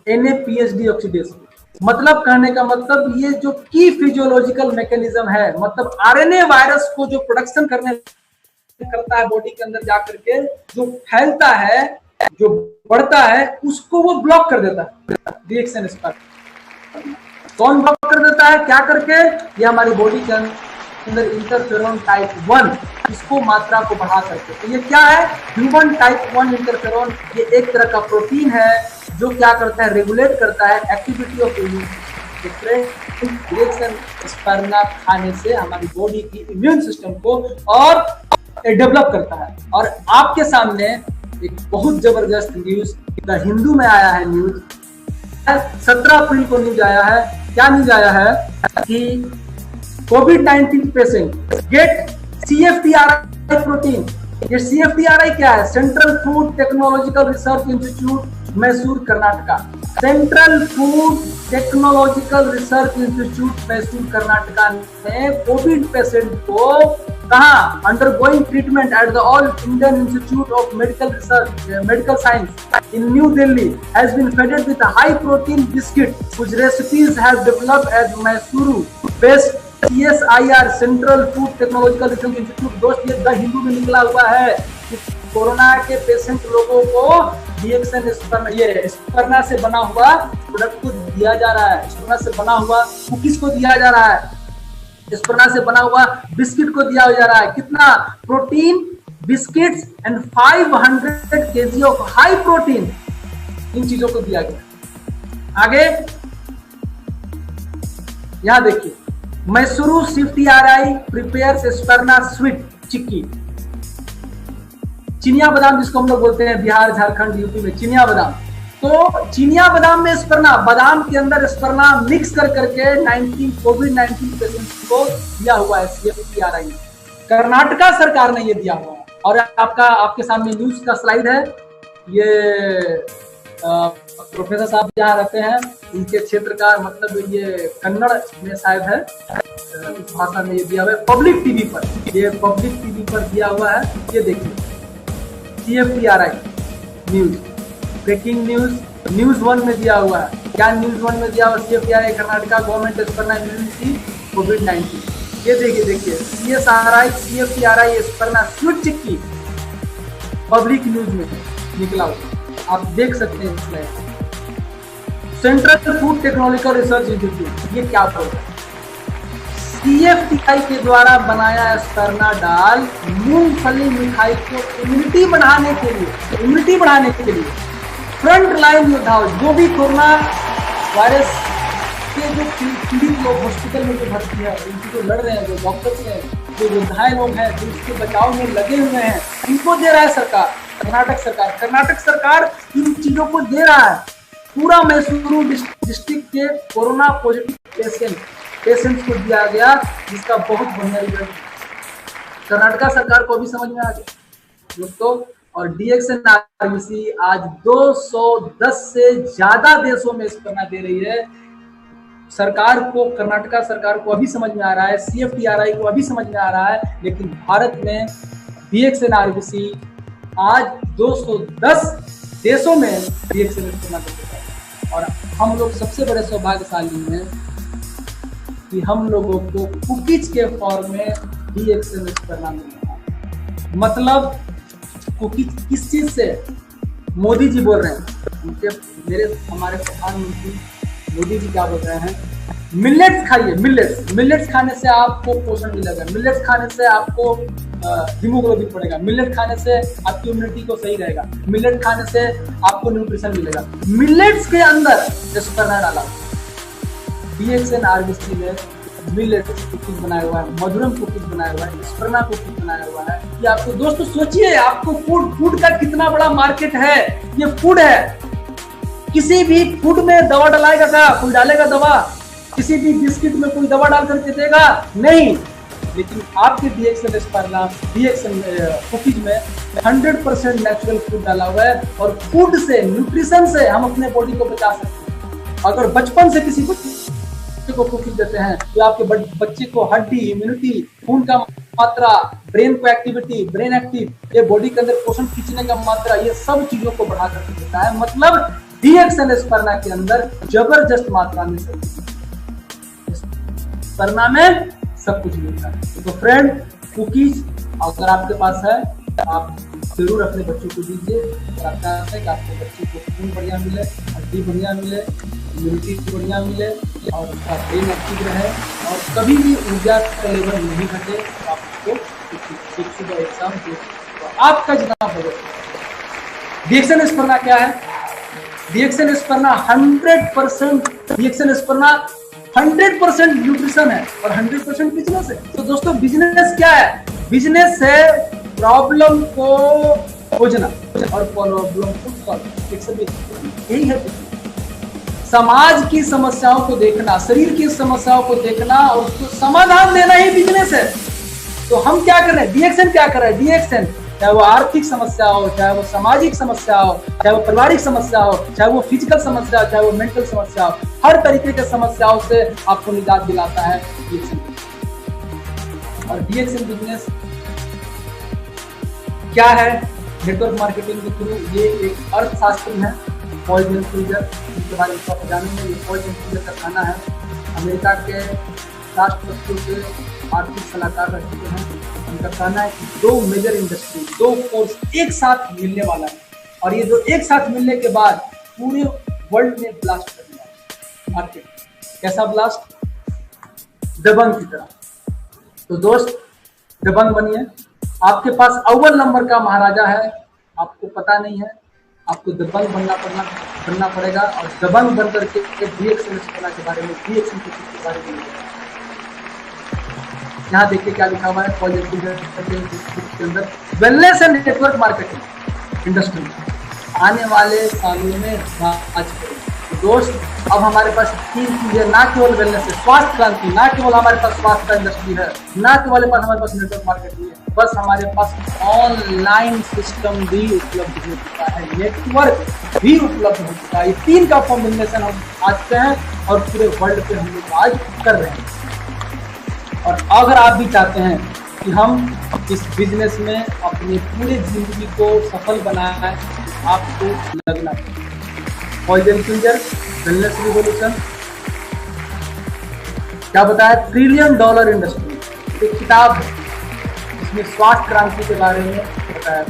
NAPH डीऑक्सीडेज। मतलब कहने का मतलब, ये जो की फिजियोलॉजिकल मैकेनिज्म है, मतलब आरएनए वायरस को जो प्रोडक्शन करता है बॉडी के अंदर जाकर के, जो फैलता है, जो बढ़ता है, उसको वो ब्लॉक कर देता है रिएक्शन स्पर्ना। कौन ब्लॉक कर देता है? क्या करके? ये हमारी बॉडी के अंदर इंटरफेरॉन टाइप 1, इसको मात्रा को बढ़ा करके। तो ये क्या है? Human type 1 interferon. ये एक तरह का प्रोटीन है जो क्या करता है? रेगुलेट करता है एक्टिविटी ऑफ इम्यून सिस्टम। स्पर्ना खाने से हमारी बॉडी की इम्यून सिस्टम को और डेवलप करता है। और आपके सामने एक बहुत जबरदस्त न्यूज द हिंदू में आया है। न्यूज 17 अप्रैल को न्यूज आया है। क्या न्यूज आया है? कि कोविड-19 पेशेंट गेट CFTRI प्रोटीन। ये CFTRI क्या है? Central food technological research institute, Mysore, Karnataka. Central food technological research institute, Mysore, Karnataka ने कोविड पेशेंट को कहा undergoing treatment at the all Indian institute of medical science in New Delhi has been fed with a high protein biscuit whose recipes have developed at Mysuru based CSIR Central Food Technological Research Institute। दोस्त, ये the Hindu में निकला हुआ है कि corona के patient लोगों को रिएक्शन स्पर्ना से बना हुआ प्रोडक्ट को दिया जा रहा है। स्पर्ना से बना हुआ कुकीज को दिया जा रहा है, स्पर्ना से बना हुआ बिस्किट को दिया जा रहा है। कितना? Protein biscuits and 500 kg of high protein, इन चीजों को दिया गया। आगे यहां देखिए, Mysuru CFTRI prepares spirulina sweet chikki. चिनिया बादाम जिसको हम लोग बोलते हैं बिहार, झारखंड, यूपी में चिनिया बादाम, तो चिनिया बादाम में स्पर्ना, बादाम के अंदर स्पर्ना मिक्स कर करके कोविड-19 पेशेंट्स को दिया हुआ है CFTRI। कर्नाटका सरकार ने ये दिया हुआ है। और आपके सामने न्यूज का स्लाइड है, ये प्रोफेसर साहब जहाँ रहते हैं उनके क्षेत्र का, मतलब ये कन्नड़ में शायद है, इस भाषा में ये दिया हुआ है पब्लिक टीवी पर, ये पब्लिक टीवी पर दिया हुआ है। ये देखिए CFTRI news, breaking news, news 1 में दिया हुआ है। क्या न्यूज 1 में दिया हुआ? CFTRI कर्नाटका गवर्नमेंट स्पर्ना इम्यूनिटी कोविड-19। ये देखिए CFTRI स्पर्ना स्विच की पब्लिक न्यूज में निकला हुआ, आप देख सकते हैं इसमें। Central food technological research institute, ये क्या बोल रहा है? CFTRI के द्वारा बनाया स्पर्ना डाल मूंगफली मिठाई को इम्यूनिटी बढ़ाने के लिए फ्रंट लाइन योद्धाओं, जो भी कोरोना वायरस के जो पीड़ित लोग हॉस्पिटल में जो भर्ती है, उनकी जो लड़ रहे हैं, जो डॉक्टर्स हैं, जो योद्धाएं लोग हैं, जो इसके बचाव में लगे हुए हैं, इनको दे रहा है सरकार, कर्नाटक सरकार इन चीजों को दे रहा है। पूरा मैसूरू डिस्ट्रिक्ट के कोरोना पॉजिटिव पेशेंट्स को दिया गया, जिसका बहुत बढ़िया रिजल्ट कर्नाटका सरकार को भी समझ में आ गया दोस्तों। और DXNRVC आज 210 से ज्यादा देशों में स्पर्ना दे रही है। सरकार को, कर्नाटका सरकार को अभी समझ में आ रहा है, CFTRI को अभी समझ में आ रहा है, लेकिन भारत में DXNRVC आज 210 देशों में DXN स्पर्ना दे रहा है। और हम लोग सबसे बड़े सौभाग्यशाली हैं कि हम लोगों को कुकीज के फॉर्म में DXN स्पर्ना मिल रहा है। मतलब कुकीज किस चीज से? मोदी जी बोल रहे हैं, हमारे प्रधानमंत्री मोदी जी क्या बोल रहे हैं? मिलेट्स खाइए, मिलेट्स खाने से आपको पोषण मिलेगा, मिलेट्स खाने से आपको हीमोग्लोबिन बढ़ेगा, मिलेट खाने से आपकी इम्यूनिटी को सही रहेगा, मिलेट खाने से आपको न्यूट्रिशन मिलेगा। मिलेट्स के अंदर स्पर्ना डाला, DXNRVC ने मिलेट्स कुकीज बनाया हुआ है, मधुरम कुकीज बनाया हुआ है, स्पर्ना कुकीज बनाया हुआ है। ये आपको दोस्तों सोचिए, आपको फूड का कितना बड़ा मार्केट है। ये फूड है, किसी भी फूड में दवा डालेगा क्या? कोई डालेगा दवा? किसी भी बिस्किट में कोई दवा डाल करके देगा? नहीं। लेकिन आपके DXN स्पर्ना, DXN कुकीज में 100% नेचुरल फूड डाला हुआ है। और फूड से, न्यूट्रिशन से हम अपने बॉडी को बचा सकते हैं। अगर बचपन से किसी बच्चे को कुकीज देते हैं तो आपके बच्चे को हड्डी, इम्यूनिटी, खून का मात्रा, ब्रेन को एक्टिविटी, ब्रेन एक्टिव, ये बॉडी के अंदर पोषण खींचने का मात्रा, ये सब चीजों को बढ़ा कर देता है। मतलब DXN स्पर्ना के अंदर जबरदस्त मात्रा में स्पर्ना में सब कुछ मिलता है। तो फ्रेंड, कुकीज अगर आपके पास है, आप जरूर अपने बच्चों को दीजिए। और आपका है कि आपके बच्चे को खून बढ़िया मिले, हड्डी बढ़िया मिले, इम्यूनिटी बढ़िया मिले, और उसका ब्रेन एक्टिव रहे, और कभी भी ऊर्जा का लेवल नहीं घटे। तो आप उसको सुबह एग्जाम दे, तो आपका जितना बजट। DXN स्पर्ना क्या है? DXN स्पर्ना 100% DXN स्पर्ना 100% न्यूट्रिशन है और 100% बिजनेस है। तो दोस्तों, बिजनेस क्या है? बिजनेस है प्रॉब्लम को खोजना और प्रॉब्लम को सॉल्व, यही है। समाज की समस्याओं को देखना, शरीर की समस्याओं को देखना और उसको समाधान देना ही बिजनेस है। तो हम क्या कर रहे हैं? DXN क्या कर रहा है? DXN चाहे वो आर्थिक समस्या हो, चाहे वो सामाजिक समस्या हो, चाहे वो पारिवारिक समस्या हो, चाहे वो फिजिकल समस्या हो, चाहे वो मेंटल समस्या हो, हर तरीके के समस्याओं से आपको निजात दिलाता है DXN। और DXN बिजनेस क्या है? नेटवर्क मार्केटिंग के थ्रू ये एक अर्थशास्त्र है, पॉइजन फ्रीजर, जिसके बारे में आपको जानेंगे। ये पॉइजन फ्रीजर का खाना है। अमेरिका के राष्ट्रपतियों के आर्थिक सलाहकार रह चुके हैं। उनका कहना है कि 2 मेजर इंडस्ट्री, 2 फोर्स एक साथ मिलने वाला है, और ये जो एक साथ मिलने के बाद पूरे वर्ल्ड में ब्लास्ट करने वाला मार्केट। कैसा ब्लास्ट? दबंग की तरह। तो दोस्त, दबंग बनिए। आपके पास अव्वल नंबर का महाराजा है, आपको पता नहीं है, आपको दबंग बनना पड़ेगा। और दबंग बन करके DXN स्पर्ना के बारे में, DXN के बारे में यहाँ देखिए क्या लिखा हुआ है पॉजिटिव के अंदर, wellness and network marketing industry आने वाले सालों में राज करेगी। तो दोस्त, अब हमारे पास 3 चीजें, ना केवल वेलनेस है, स्वास्थ्य क्रांति, ना केवल हमारे पास स्वास्थ्य का इंडस्ट्री है, ना केवल हमारे पास नेटवर्क मार्केटिंग है, बस हमारे पास ऑनलाइन सिस्टम भी उपलब्ध हो चुका है, नेटवर्क भी उपलब्ध हो चुका है। ये 3 का कॉम्बिनेशन हम आज के हैं और पूरे वर्ल्ड पे हम लोग आज कर रहे हैं। और अगर आप भी चाहते हैं कि हम इस बिजनेस में अपनी पूरी जिंदगी को सफल बनाए, आपको लगना चाहिए। पॉइजन फिंगर वेलनेस रिवॉल्यूशन क्या बताया, $1 ट्रिलियन इंडस्ट्री, एक किताब है इसमें स्वास्थ्य क्रांति के बारे में बताया।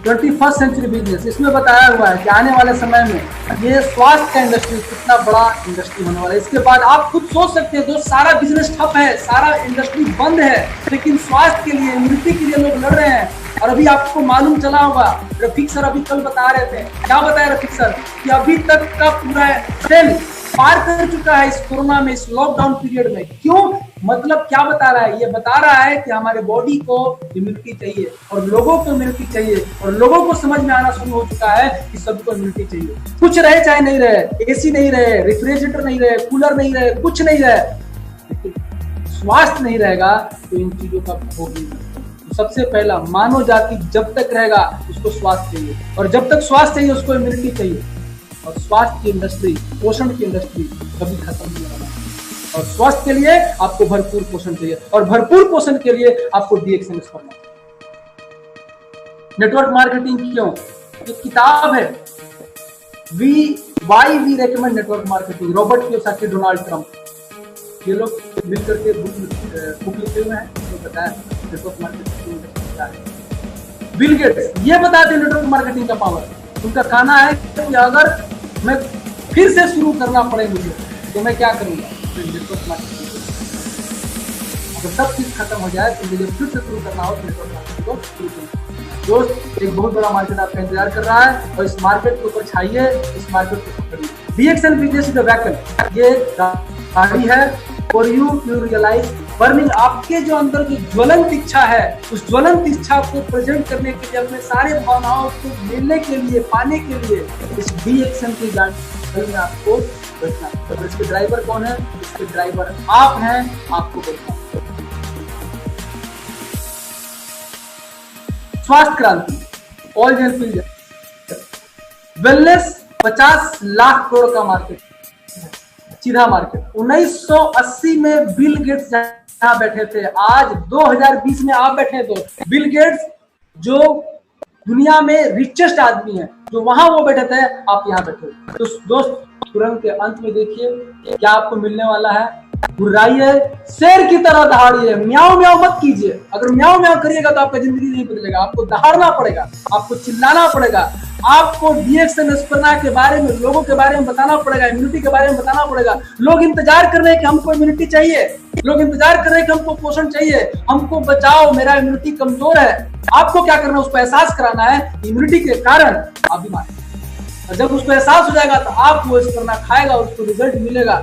21st सेंचुरी बिजनेस, इसमें बताया हुआ है कि आने वाले समय में ये स्वास्थ्य का इंडस्ट्री कितना बड़ा इंडस्ट्री होने वाला है। इसके बाद आप खुद सोच सकते हैं दोस्त, सारा बिजनेस ठप है, सारा इंडस्ट्री बंद है, लेकिन स्वास्थ्य के लिए, इम्यूनिटी के लिए लोग लड़ रहे हैं। और अभी आपको मालूम चला होगा, रफीक सर अभी कल बता रहे थे, क्या बताया रफीक सर, कि अभी तक का पूरा ट्रेंड पार कर चुका है इस कोरोना में, इस लॉकडाउन पीरियड में। क्यों? मतलब क्या बता रहा है? ये बता रहा है कि हमारे बॉडी को इम्यूनिटी चाहिए और लोगों को इम्यूनिटी चाहिए, और लोगों को समझ में आना शुरू हो चुका है कि सबको इम्यूनिटी चाहिए। कुछ रहे चाहे नहीं रहे, एसी नहीं रहे, रेफ्रिजरेटर नहीं रहे, कूलर नहीं रहे, कुछ नहीं रहे, लेकिन स्वास्थ्य नहीं रहेगा तो इन चीजों का भोग नहीं मिलेगा। सबसे पहला, मानव जाति जब तक रहेगा उसको स्वास्थ्य चाहिए, और जब तक स्वास्थ्य चाहिए उसको इम्यूनिटी चाहिए। और स्वास्थ्य की इंडस्ट्री, पोषण की इंडस्ट्री कभी खत्म नहीं होगा। और स्वास्थ्य के लिए आपको भरपूर पोषण चाहिए, और भरपूर पोषण के लिए आपको DXNS करना। नेटवर्क मार्केटिंग क्यों? ये किताब है why we recommend network marketing, Robert Kiyosaki, Donald Trump, ये लोग मिल करके बुक लिखे हुए हैं, तो बताया नेटवर्क मार्केटिंग क्या है। बिल गेट्स ये बताते हैं नेटवर्क मार्केटिंग का पावर। उनका कहना है कि अगर मैं फिर से शुरू करना पड़े मुझे, तो मैं क्या करूंगा, नेटवर्क मार्केटिंग। अगर सब चीज खत्म हो जाए तो मुझे फिर से शुरू करना हो तो नेटवर्क मार्केटिंग को शुरू करूंगा। दोस्त, एक बहुत बड़ा मार्केट आपका इंतजार कर रहा है, और इस मार्केट के ऊपर छाइए, इस मार्केट को पकड़िए। DXN business is a vehicle, ये गाड़ी है for you to realize burning. आपके जो अंदर जो ज्वलंत इच्छा है, उस ज्वलंत इच्छा को प्रेजेंट करने के लिए, अपने सारे भावनाओं को मिलने के लिए, पाने के लिए इस DXN की गाड़ी में आपको बैठना है। और इसके ड्राइवर कौन है? इसके ड्राइवर आप हैं, आपको बैठना। स्वास्थ्य क्रांति, all gel wellness 50 lakh crore का मार्केट, सीधा मार्केट। 1980 में बिल गेट्स जहां बैठे थे, आज 2020 में आप बैठे। तो बिल गेट्स जो दुनिया में रिचेस्ट आदमी है, जो वहां वो बैठे थे, आप यहाँ बैठे। तो दोस्त, तुरंत के अंत में देखिए क्या आपको मिलने वाला है। घुर्राइए, शेर की तरह दहाड़िए, म्याऊं म्याऊं मत कीजिए। अगर म्याऊं म्याऊं करिएगा तो आपका जिंदगी नहीं बदलेगा, आपको दहाड़ना पड़ेगा, आपको चिल्लाना पड़ेगा, आपको DXN स्पर्धा के बारे में, लोगों के बारे में बताना पड़ेगा, इम्यूनिटी के बारे में बताना पड़ेगा। लोग इंतजार कर रहे हैं कि हमको इम्यूनिटी चाहिए, लोग इंतजार कर रहे हैं कि हमको पोषण चाहिए, हमको बचाओ, मेरा इम्यूनिटी कमजोर है। आपको क्या करना है? उसको एहसास कराना है इम्यूनिटी के कारण आप बीमार हैं। और जब उसको एहसास हो जाएगा तो आप वो स्पर्धा खाएगा, उसको रिजल्ट मिलेगा,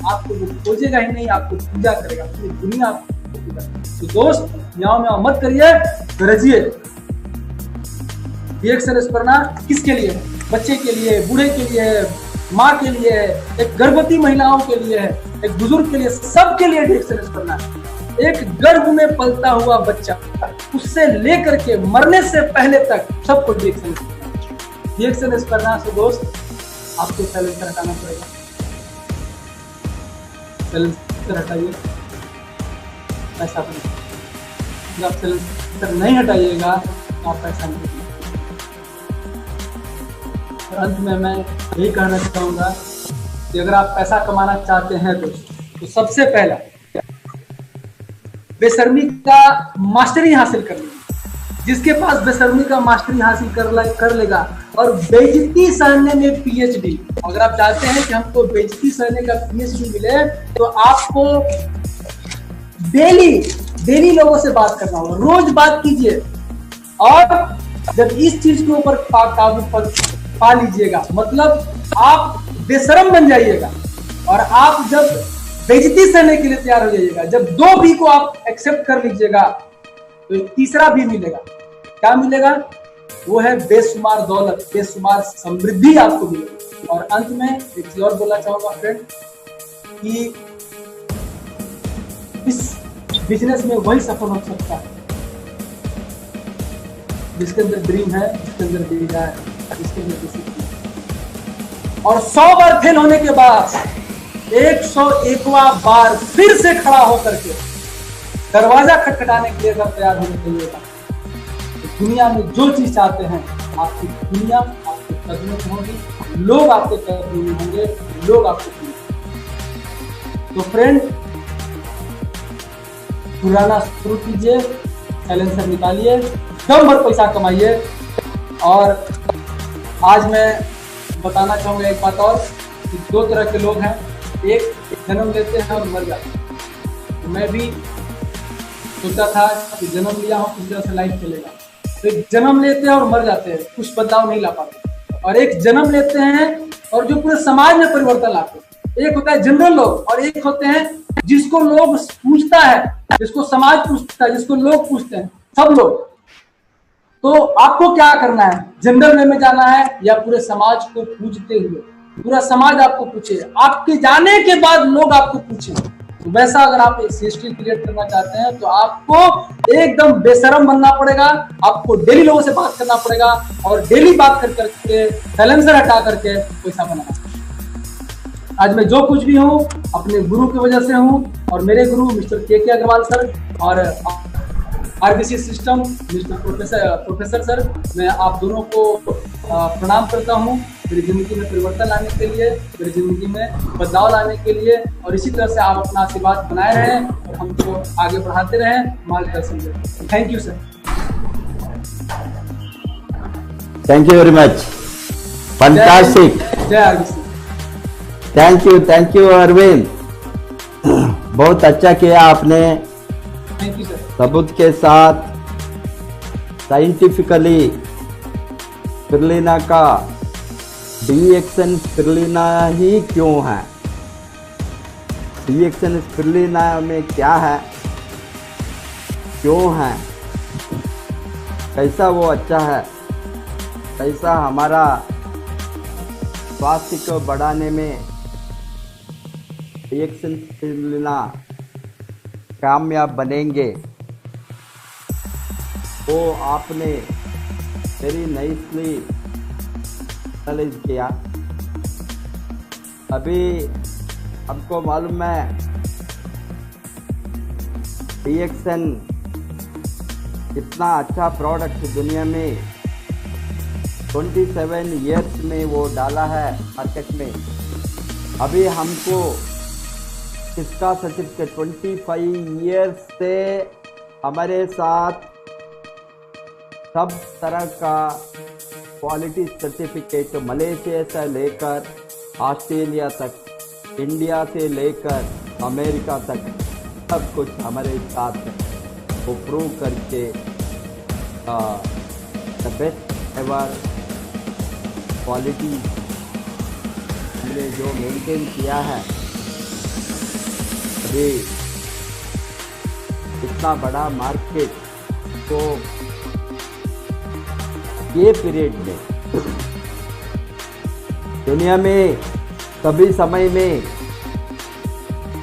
आपको वो खोजेगा ही नहीं, आपको पूजा करेगा, पूरी दुनिया आपको पूजा। तो दोस्त, म्याऊं म्याऊं मत करिए, गरजिए। DXN स्पर्धा किसके लिए है? बच्चे के लिए, बूढ़े के लिए, माँ के लिए, एक गर्भवती महिलाओं के लिए है, एक बुजुर्ग के लिए, सबके लिए DXN स्पर्धा। एक गर्भ में पलता हुआ बच्चा, उससे लेकर के मरने से पहले तक सबको DXN स्पर्धा से दोस्त आपको साइलेंसर हटाना पड़ेगा। साइलेंसर हटाइए, पैसा बनेगा। जब आप साइलेंसर नहीं हटाइएगा तो आप पैसा नहीं। और अंत में मैं यही कहना चाहूंगा कि अगर आप पैसा कमाना चाहते हैं तो सबसे पहला बेशर्मी का मास्टरी हासिल कर लीजिए। जिसके पास बेशर्मी का मास्टरी हासिल कर लेगा और बेइज्जती सहने में PhD, अगर आप चाहते हैं कि हमको बेइज्जती सहने का PhD मिले तो आपको डेली लोगों से बात करना होगा, रोज बात कीजिए। और जब इस चीज के ऊपर काबू पा लीजिएगा, मतलब आप बेशरम बन जाइएगा। और आप जब बेइज्जती सहने के लिए तैयार हो जाइएगा। जब 2 बी को आप एक्सेप्ट कर लीजिएगा तो एक तीसरा भी मिलेगा। क्या मिलेगा? वो है बेशुमार दौलत, बेशुमार समृद्धि आपको मिलेगी। और अंत में एक चीज और बोलना चाहूंगा फ्रेंड कि इस बिजनेस में वही सफल हो सकता है जिसके अंदर ड्रीम है, जिसके अंदर डिजायर है, जिसके अंदर डिसिप्लिन। और 100 बार फेल होने के बाद 101वां बार फिर से खड़ा होकर के दरवाजा खटखटाने के लिए अगर तैयार होने के लिए तो दुनिया में जो चीज चाहते हैं आपकी दुनिया आपके कदमों में होगी, लोग आपके कदमों में होंगे, लोग आपको। तो फ्रेंड, पुराना शुरू कीजिए, साइलेंसर निकालिए, दम भर पैसा कमाइए। और आज मैं बताना चाहूंगा एक बात और कि 2 तरह के लोग हैं। एक जन्म लेते हैं और मर जाते हैं। तो मैं भी सोचा था कि जन्म लिया हूं किस तरह से लाइफ चलेगा। तो एक जन्म लेते हैं और मर जाते हैं, कुछ बदलाव नहीं ला पाते। और एक जन्म लेते हैं और जो पूरे समाज में परिवर्तन लाते हैं। एक होता है जनरल लोग और एक होते हैं जिसको लोग पूछता है, जिसको समाज पूछता है, जिसको लोग पूछते हैं, सब लोग। तो आपको क्या करना है? जनरल वे में जाना है या पूरे समाज को पूछते हुए? पूरा समाज आपको पूछे, आपके जाने के बाद लोग आपको पूछे। तो वैसा अगर आप एक हिस्ट्री क्रिएट करना चाहते हैं तो आपको एकदम बेशरम बनना पड़ेगा। आपको डेली लोगों से बात करना पड़ेगा और डेली बात कर करके साइलेंसर हटा करके पैसा बनाना। आज मैं जो कुछ भी हूँ अपने गुरु की वजह से हूँ और मेरे गुरु मिस्टर के अग्रवाल सर और RBC system mister professor sir, मैं आप दोनों को प्रणाम करता हूँ मेरी जिंदगी में परिवर्तन लाने के लिए, मेरी जिंदगी में बदलाव लाने के लिए। और इसी तरह से आप अपना आशीर्वाद बनाए रहें और हमको आगे बढ़ाते रहें, मार्गदर्शन दें। Thank you sir. Thank you very much, fantastic. जय आरबीसी। थैंक यू अरविंद, बहुत अच्छा किया आपने। Thank you sir. सबूत के साथ साइंटिफिकली स्पिरुलिना का डीएक्सन स्पिरुलिना ही क्यों है, डीएक्सन स्पिरुलिना में क्या है, क्यों है, कैसा वो अच्छा है, कैसा हमारा स्वास्थ्य को बढ़ाने में डीएक्सन स्पिरुलिना कामयाब बनेंगे, वो आपने वेरी नाइसली एनालाइज किया। अभी हमको मालूम है डीएक्सन इतना अच्छा प्रोडक्ट दुनिया में 27 ईयर्स में वो डाला है मार्केट में। अभी हमको इसका सर्टिफिकेट 25 ईयर्स से हमारे साथ सब तरह का क्वालिटी सर्टिफिकेट मलेशिया से लेकर ऑस्ट्रेलिया तक, इंडिया से लेकर अमेरिका तक सब कुछ हमारे साथ वो प्रूव करके द बेस्ट एवर क्वालिटी हमने जो मेंटेन किया है। अभी इतना बड़ा मार्केट तो ये पीरियड में दुनिया में सभी समय में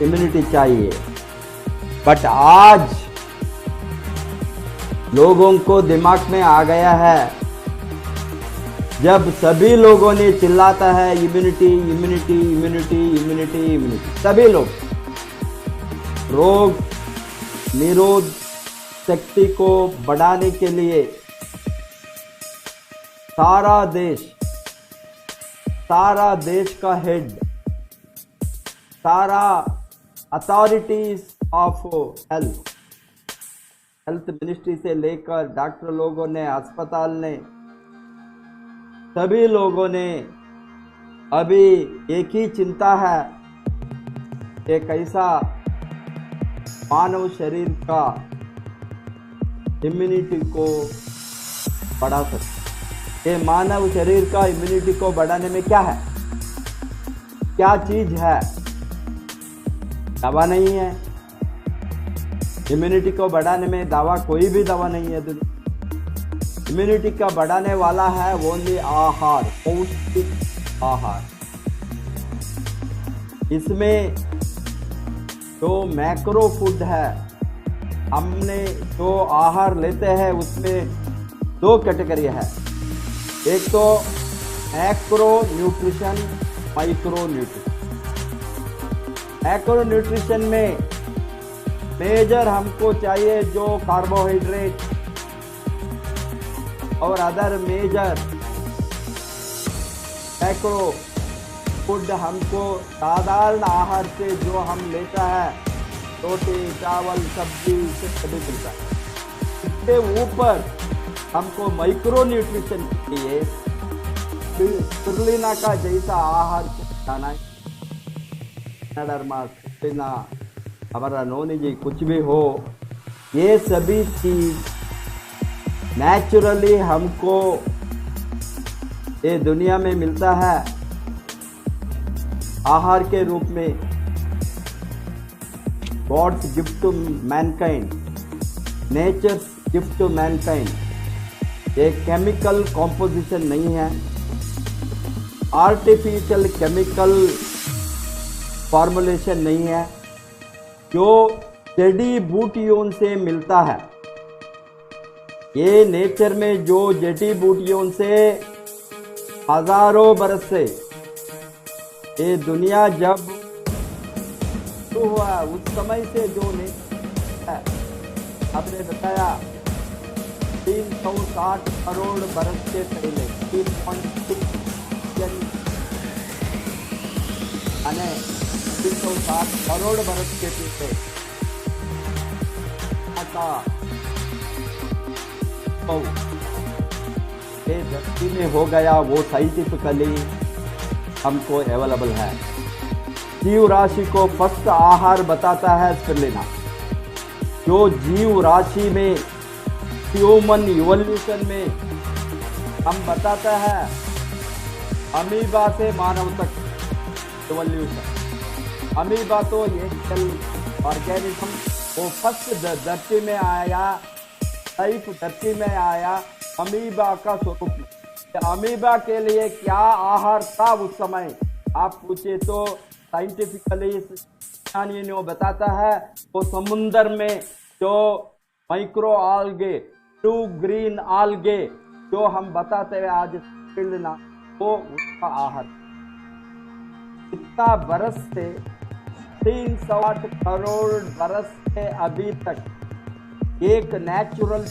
इम्यूनिटी चाहिए, बट आज लोगों को दिमाग में आ गया है, जब सभी लोगों ने चिल्लाता है immunity immunity immunity immunity immunity, सभी लोग रोग निरोध शक्ति को बढ़ाने के लिए सारा देश का हेड, सारा अथॉरिटीज ऑफ हेल्थ मिनिस्ट्री से लेकर डॉक्टर लोगों ने, अस्पताल ने, सभी लोगों ने अभी एक ही चिंता है कि कैसा मानव शरीर का इम्यूनिटी को बढ़ा सकते। ये मानव शरीर का इम्यूनिटी को बढ़ाने में क्या है, क्या चीज है, दवा नहीं है। इम्यूनिटी को बढ़ाने में दवा, कोई भी दवा नहीं है। इम्यूनिटी का बढ़ाने वाला है ओनली आहार, पौष्टिक आहार। इसमें जो मैक्रो फूड है, हमने जो आहार लेते हैं उसमें 2 कैटेगरी है। एक तो macro nutrition, micro nutrition. Macro nutrition में मेजर हमको चाहिए जो कार्बोहाइड्रेट और अदर मेजर मैक्रो फूड हमको साधारण आहार से जो हम लेता है, रोटी, चावल, सब्जी से सभी मिलता है। इसके ऊपर हमको माइक्रो न्यूट्रिशन के लिए स्पिरुलिना का जैसा आहार खाना है। हमारा नोनी जी कुछ भी हो, ये सभी चीज नेचुरली हमको ये दुनिया में मिलता है आहार के रूप में। God's gift to mankind, nature's gift to mankind. ये केमिकल कॉम्पोजिशन नहीं है, आर्टिफिशियल केमिकल फॉर्मुलेशन नहीं है, जो जड़ी बूटियों से मिलता है। ये नेचर में जो जड़ी बूटियों से हजारों बरस से ये दुनिया जब शुरू हुआ उस समय से जो नेचर है, आपने बताया 360 करोड़ बरस के पहले 3.6 यानी 360 करोड़ बरस के पीछे ये धरती में हो गया, वो साइंटिफिकली हमको अवेलेबल है। जीव राशि को फर्स्ट आहार बताता है स्पिरुलिना। जो जीव राशि में ह्यूमन इवोल्यूशन में हम बताता है अमीबा से मानव तक इवोल्यूशन। अमीबा तो एक सेल ऑर्गेनिज्म, वो फर्स्ट धरती में आया, लाइफ धरती में आया अमीबा का स्वरूप में। अमीबा के लिए क्या आहार था उस समय, आप पूछे तो साइंटिफिकली विज्ञानियों बताता है वो समुद्र में जो माइक्रो आल्गे, ब्लू ग्रीन आल्गे जो हम बताते हैं आज स्पिरुलिना, वो उसका आहार। इतना बरस से 360 करोड़ बरस से अभी तक एक नेचुरल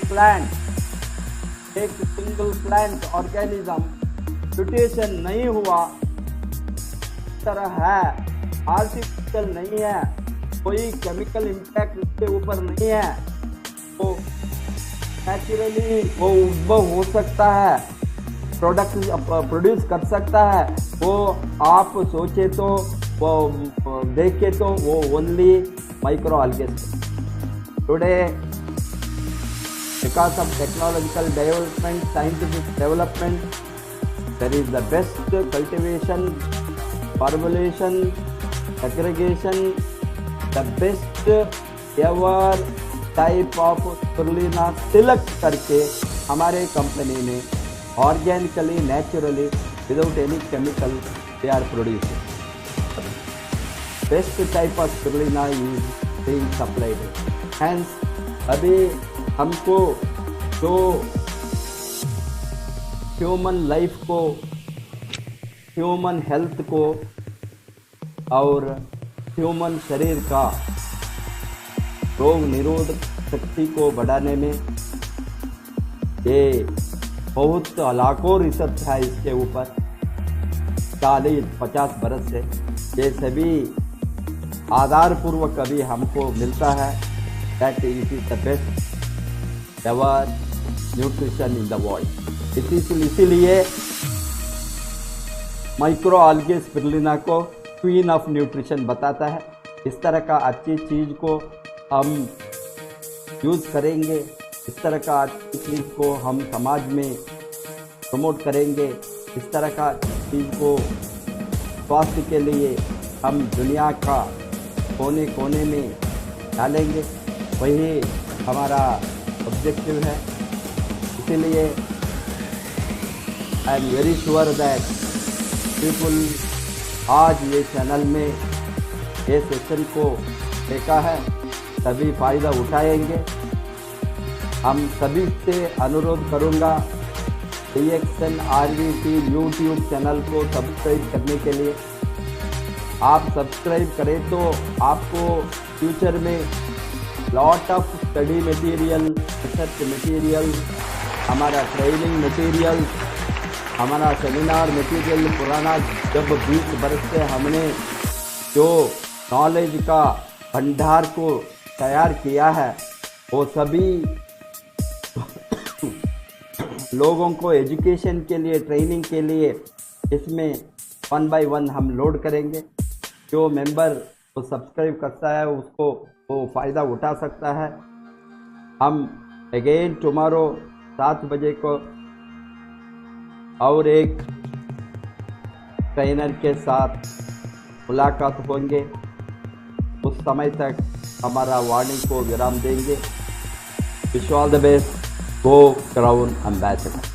प्लांट, एक सिंगल प्लांट ऑर्गेनिज्म म्यूटेशन नहीं हुआ, इस तरह है, आर्टिफिशियल नहीं है, कोई केमिकल इम्पैक्ट उसके ऊपर नहीं है, तो नेचुरली वो उद्भव हो सकता है, प्रोड्यूस कर सकता है। वो आप सोचे तो, वो देखे तो वो only micro organism. Today because of technological development, scientific development, there is the best cultivation, formulation, segregation, the best ever type of spirulina select करके हमारे कंपनी ने organically, naturally, without any chemical, they are producing. Best type of spirulina is being supplied. Hence, अभी हमको जो human life को, human health को और human शरीर का रोग निरोधक शक्ति को बढ़ाने में ये बहुत लाखों रिसर्च है इसके ऊपर 40-50 बरस से। ये सभी आधारपूर्वक कभी हमको मिलता है that it is the best ever nutrition in the world. इसीलिए माइक्रो आल्गे स्पिरुलिना को क्वीन ऑफ न्यूट्रिशन बताता है। इस तरह का अच्छी चीज़ को हम यूज़ करेंगे, इस तरह का अच्छी चीज़ को हम समाज में प्रमोट करेंगे, इस तरह का चीज़ को स्वास्थ्य के लिए हम दुनिया का कोने कोने में डालेंगे, वही हमारा ऑब्जेक्टिव है। इसीलिए I am very sure that people आज ये चैनल में ये सेशन को देखा है, सभी फ़ायदा उठाएंगे। हम सभी से अनुरोध करूंगा DXN RVC यूट्यूब चैनल को सब्सक्राइब करने के लिए। आप सब्सक्राइब करें तो आपको फ्यूचर में lot of study material, research material, हमारा ट्रेनिंग मटेरियल, हमारा सेमिनार मटेरियल पुराना जब 20 वर्ष से हमने जो नॉलेज का भंडार को तैयार किया है, वो सभी लोगों को एजुकेशन के लिए, ट्रेनिंग के लिए इसमें 1 बाय 1 हम लोड करेंगे। जो मेंबर वो सब्सक्राइब करता है उसको वो फ़ायदा उठा सकता है। हम अगेन टुमारो 7 बजे को और एक ट्रेनर के साथ मुलाकात होंगे। उस समय तक हमारा वार्निंग को विराम देंगे। Wish all the best, go crown ambassador.